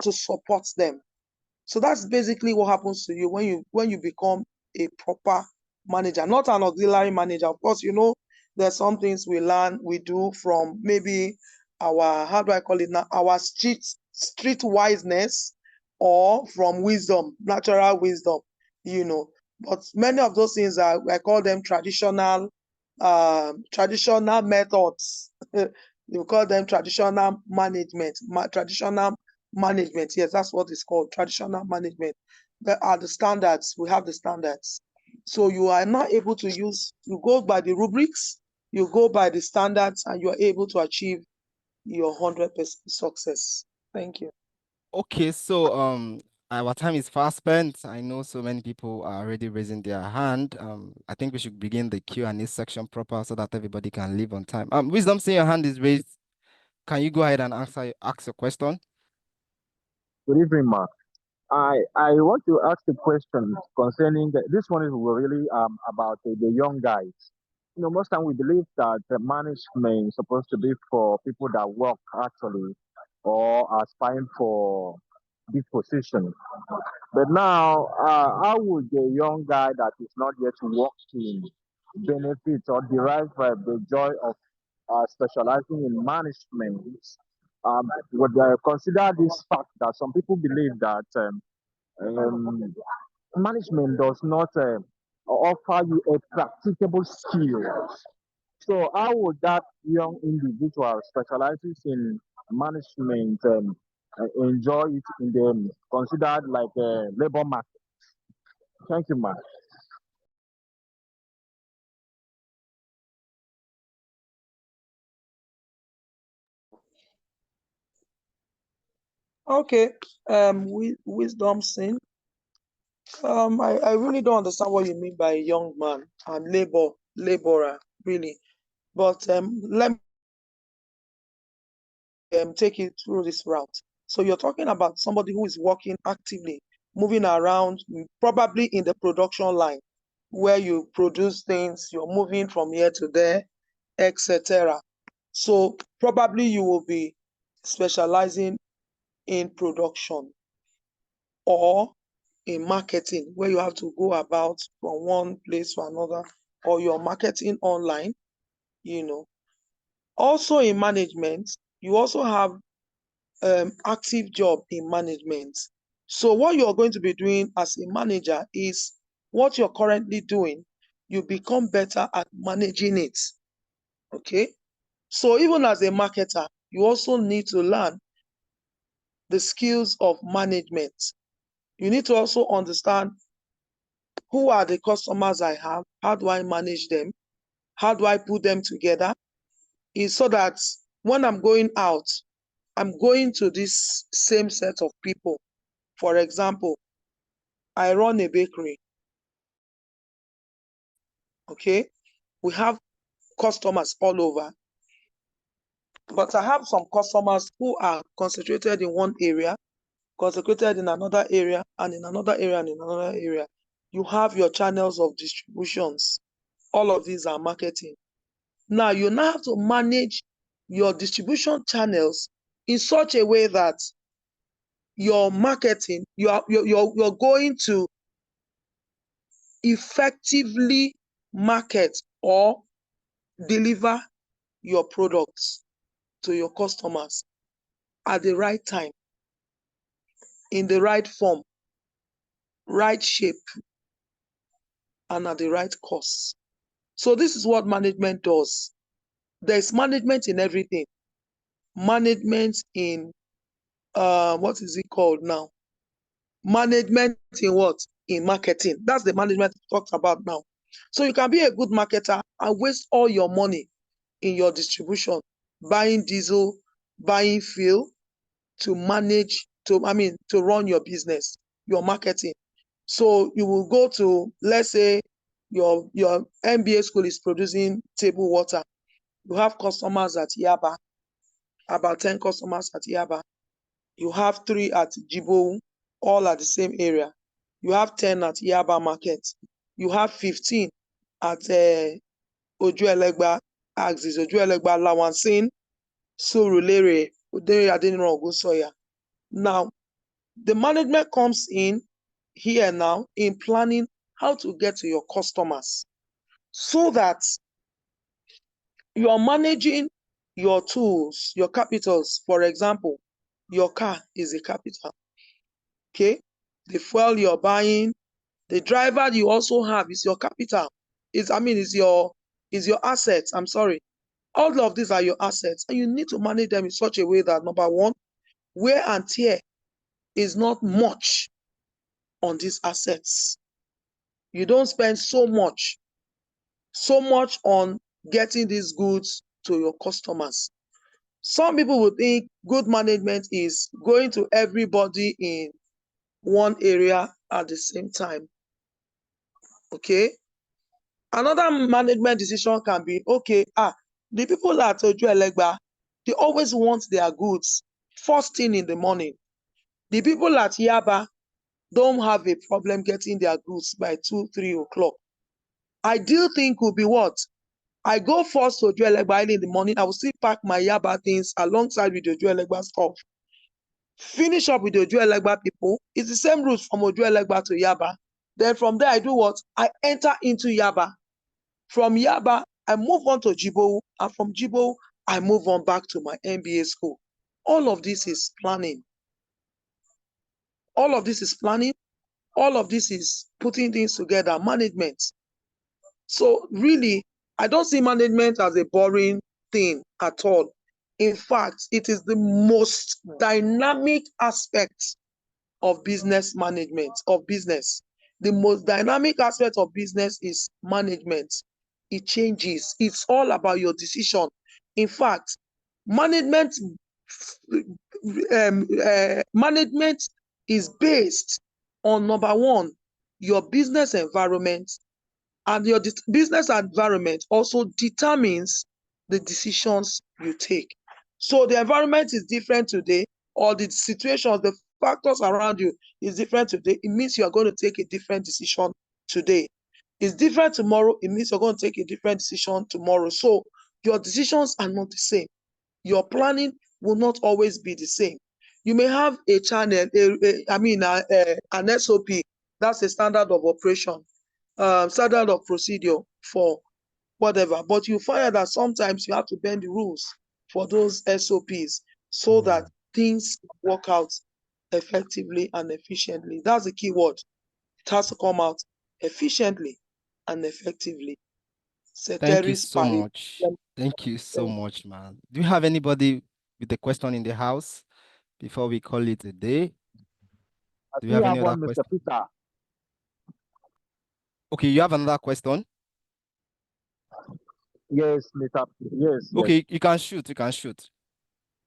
I: to support them. So that's basically what happens to you when you become a proper manager, not an auxiliary manager. Of course, there's some things we learn, we do from maybe our, how do I call it now, our street wiseness, or from wisdom, natural wisdom, But many of those things I call them traditional methods. We call them traditional management. Traditional management, yes, that's what it's called, traditional management. There are the standards. We have the standards. So you are not able to you go by the rubrics, you go by the standards, and you are able to achieve your 100% success. Thank you.
B: Okay, so our time is fast spent. I know so many people are already raising their hand. I think we should begin the Q&A section proper so that everybody can leave on time. Wisdom, seeing your hand is raised. Can you go ahead and ask your question?
G: Good evening, Mark. I want to ask a question concerning this one is really about the young guys. Most time we believe that the management is supposed to be for people that work actually or aspiring for this position. But now, how would a young guy that is not yet working benefit or derive the joy of specializing in management? Would consider this fact that some people believe that um, management does not offer you a practicable skill. So how would that young individual specializes in management enjoy it in the considered like a labor market? Thank you, man.
I: Okay. Wisdom sin. I really don't understand what you mean by young man and laborer, really. But let me take you through this route. So you're talking about somebody who is working actively, moving around, probably in the production line, where you produce things, you're moving from here to there, etc. So probably you will be specializing in production or in marketing, where you have to go about from one place to another, or you're marketing online, you know. Also in management, you also have active job in management. So what you're going to be doing as a manager is what you're currently doing, you become better at managing it. Okay. So even as a marketer, you also need to learn the skills of management. You need to also understand who are the customers I have, how do I manage them, how do I put them together, is so that when I'm going out, I'm going to this same set of people. For example, I run a bakery. Okay, we have customers all over, but I have some customers who are concentrated in one area, concentrated in another area, and in another area, and in another area. You have your channels of distributions. All of these are marketing. Now you now have to manage your distribution channels in such a way that your marketing, you're going to effectively market or deliver your products to your customers at the right time, in the right form, right shape, and at the right cost. So this is what management does. There's management in everything. Management in what is it called now? Management in what? In marketing. That's the management we talked about now. So you can be a good marketer and waste all your money in your distribution, buying diesel, buying fuel to manage, to run your business, your marketing. So you will go to, let's say, your MBA school is producing table water. You have customers at Yaba, about 10 customers at Yaba. You have 3 at Jibo, all at the same area. You have 10 at Yaba Market. You have 15 at Ojuelegba Axis, Ojuelegba Lawansin, Surulere, Odere Adeniran Ogunsoya. Now, the management comes in here now in planning how to get to your customers so that you are managing your tools, your capitals. For example, your car is a capital. Okay, the fuel you're buying, the driver you also have is your capital. Is your assets. I'm sorry. All of these are your assets, and you need to manage them in such a way that, number one, wear and tear is not much on these assets. You don't spend so much on getting these goods to your customers. Some people would think good management is going to everybody in one area at the same time. Okay. Another management decision can be, okay, the people at Ojuelegba, they always want their goods first thing in the morning. The people at Yaba don't have a problem getting their goods by 2, 3 o'clock. Ideal thing could be what? I go first to Ojuelegba in the morning. I will still pack my Yaba things alongside with the Ojuelegba stuff. finish up with the Ojuelegba people. It's the same route from Ojuelegba to Yaba. Then from there, I do what? I enter into Yaba. From Yaba, I move on to Jibo, and from Jibo, I move on back to my MBA school. All of this is planning. All of this is planning. All of this is putting things together, management. So really, I don't see management as a boring thing at all. In fact, it is the most dynamic aspect of business management, of business. The most dynamic aspect of business is management. It changes. It's all about your decision. In fact, management management is based on, number one, your business environment, and your business environment also determines the decisions you take. So the environment is different today, or the situations, the factors around you is different today. It means you are going to take a different decision today. It's different tomorrow. It means you're going to take a different decision tomorrow. So your decisions are not the same. Your planning will not always be the same. You may have a channel, an SOP, that's a standard of operation, standard of procedure for whatever. But you find that sometimes you have to bend the rules for those SOPs so that things work out effectively and efficiently. That's the key word. It has to come out efficiently and effectively.
B: Thank you
I: Ceteris
B: so
I: paribus.
B: much. Thank you so much, man. Do you have anybody with a question in the house before we call it a day? Do you have any other
G: Mr.
B: question?
G: Peter.
B: Okay, you have another question?
G: Yes, Mr. Yes, yes.
B: Okay, you can shoot. You can shoot.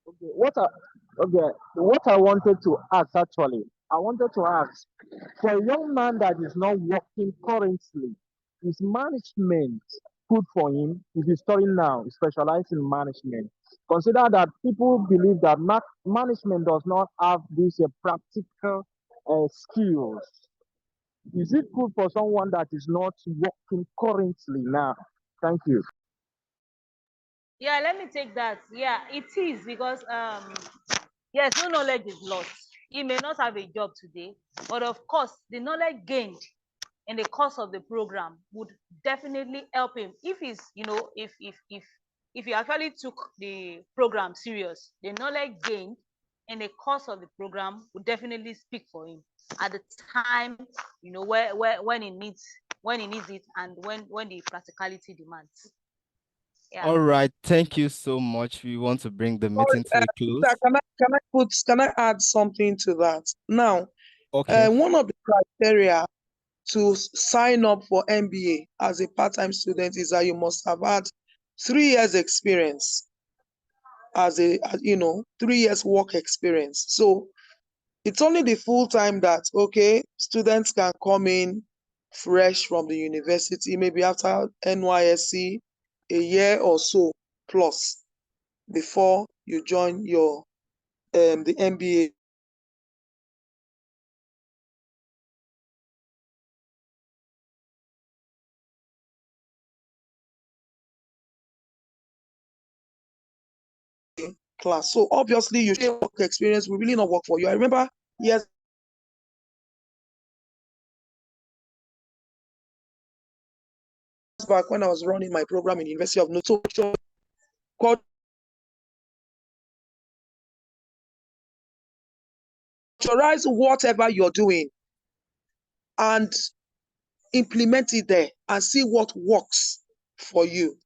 G: Okay, what I wanted to ask actually, I wanted to ask, for a young man that is not working currently, is management good for him? If he's studying now, he's specialized in management. Consider that people believe that management does not have these practical skills. Is it good for someone that is not working currently now? Thank you.
H: Yeah, let me take that. Yeah, it is because yes, no knowledge is lost. He may not have a job today, but of course, the knowledge gained in the course of the program would definitely help him if he's, if he actually took the program serious. The knowledge gained in the course of the program would definitely speak for him at the time, where when he needs it, and when the practicality demands. Yeah.
B: All right. Thank you so much. We want to bring the meeting to a close.
I: Sir, can I add something to that? Now,
B: Okay.
I: one of the criteria to sign up for MBA as a part-time student is that you must have had 3 years experience as 3 years work experience. So it's only the full time that, okay, students can come in fresh from the university, maybe after NYSC, a year or so plus before you join your the MBA. Class. So obviously your work experience will really not work for you. I remember years back when I was running my program in the University of Notre Dame, culturalize whatever you're doing and implement it there and see what works for you.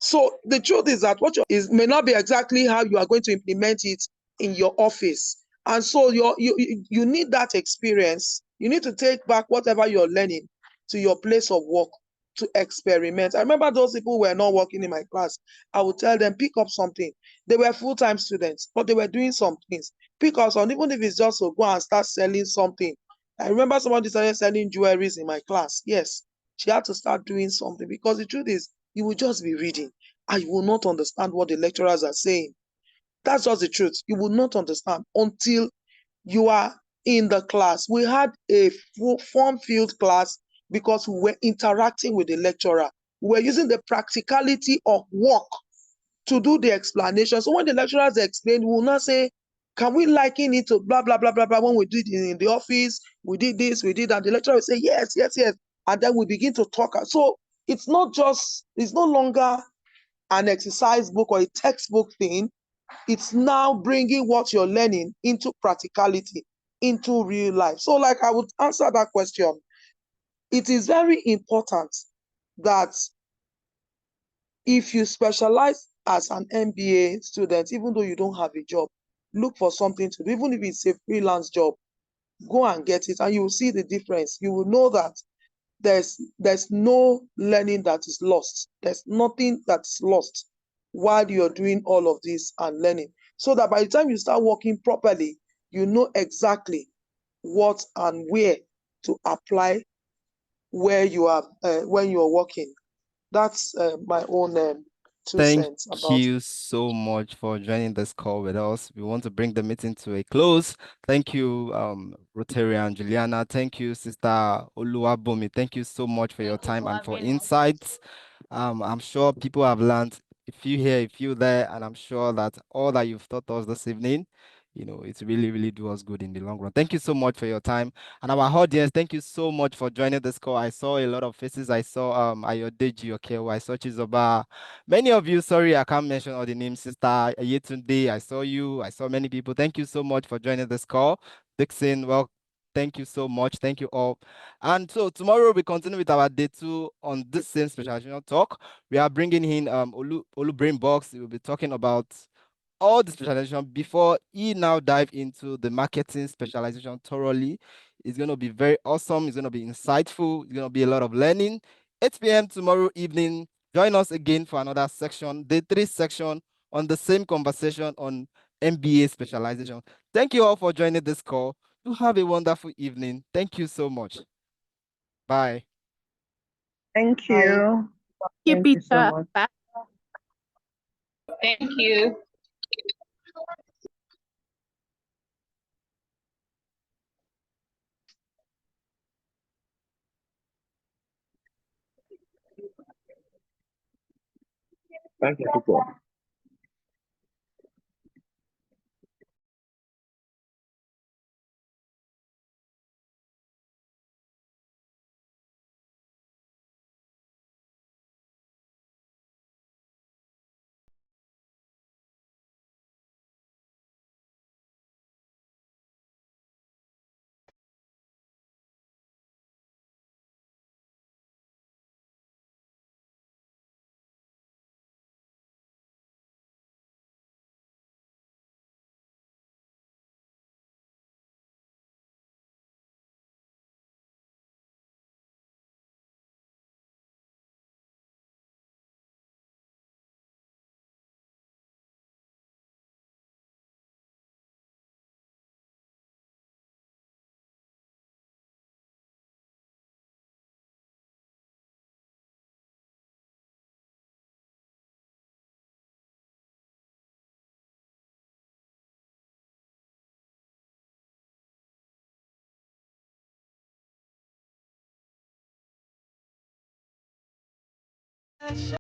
I: So the truth is that what is may not be exactly how you are going to implement it in your office. And so you need that experience. You need to take back whatever you're learning to your place of work to experiment. I remember those people who were not working in my class. I would tell them, pick up something. They were full-time students, but they were doing some things. Pick up something, even if it's just to go and start selling something. I remember somebody started selling jewelries in my class. Yes, she had to start doing something, because the truth is, you will just be reading and you will not understand what the lecturers are saying. That's just the truth. You will not understand until you are in the class. We had a form-filled class because we were interacting with the lecturer. we're using the practicality of work to do the explanation. So when the lecturers explain, we will not say, can we liken it to blah, blah, blah, blah, blah. When we did it in the office, we did this, we did that. The lecturer will say, yes, yes, yes. And then we begin to talk. So it's no longer an exercise book or a textbook thing. It's now bringing what you're learning into practicality, into real life. So like I would answer that question. It is very important that if you specialize as an MBA student, even though you don't have a job, look for something to do. Even if it's a freelance job, go and get it and you will see the difference. You will know that there's no learning that is lost. There's nothing that's lost while you're doing all of this and learning. So that by the time you start working properly, you know exactly what and where to apply where you are when you are working. That's my own 2 cents
B: Thank
I: about it.
B: you so much for joining this call with us. We want to bring the meeting to a close. Thank you, Rotary and Juliana. Thank you, Sister Oluwabunmi. Thank you so much for your
H: Thank you
B: time
H: for
B: and for
H: having us.
B: insights. I'm sure people have learned a few here, a few there, and I'm sure that all that you've taught us this evening, it really, really do us good in the long run. Thank you so much for your time. And our audience, thank you so much for joining this call. I saw a lot of faces. I saw Ayodeji Okewo, I saw Chizoba. Many of you, sorry, I can't mention all the names. Sister Yetunde, I saw you. I saw many people. Thank you so much for joining this call. Dixon, well, thank you so much. Thank you all. And so tomorrow we continue with our day 2 on this same specialization talk. We are bringing in Olu Brain Box. We will be talking about all the specialization before he now dive into the marketing specialization thoroughly. It's going to be very awesome. It's going to be insightful. It's going to be a lot of learning. 8 p.m. tomorrow evening. Join us again for another section, day 3 section on the same conversation on MBA specialization. Thank you all for joining this call. Do have a wonderful evening. Thank you so much. Bye.
J: Thank
I: Bye.
J: you.
E: Thank
J: Thank
E: you,
J: you so
E: Peter.
J: much.
E: Bye.
H: Thank you.
G: Thank you, people.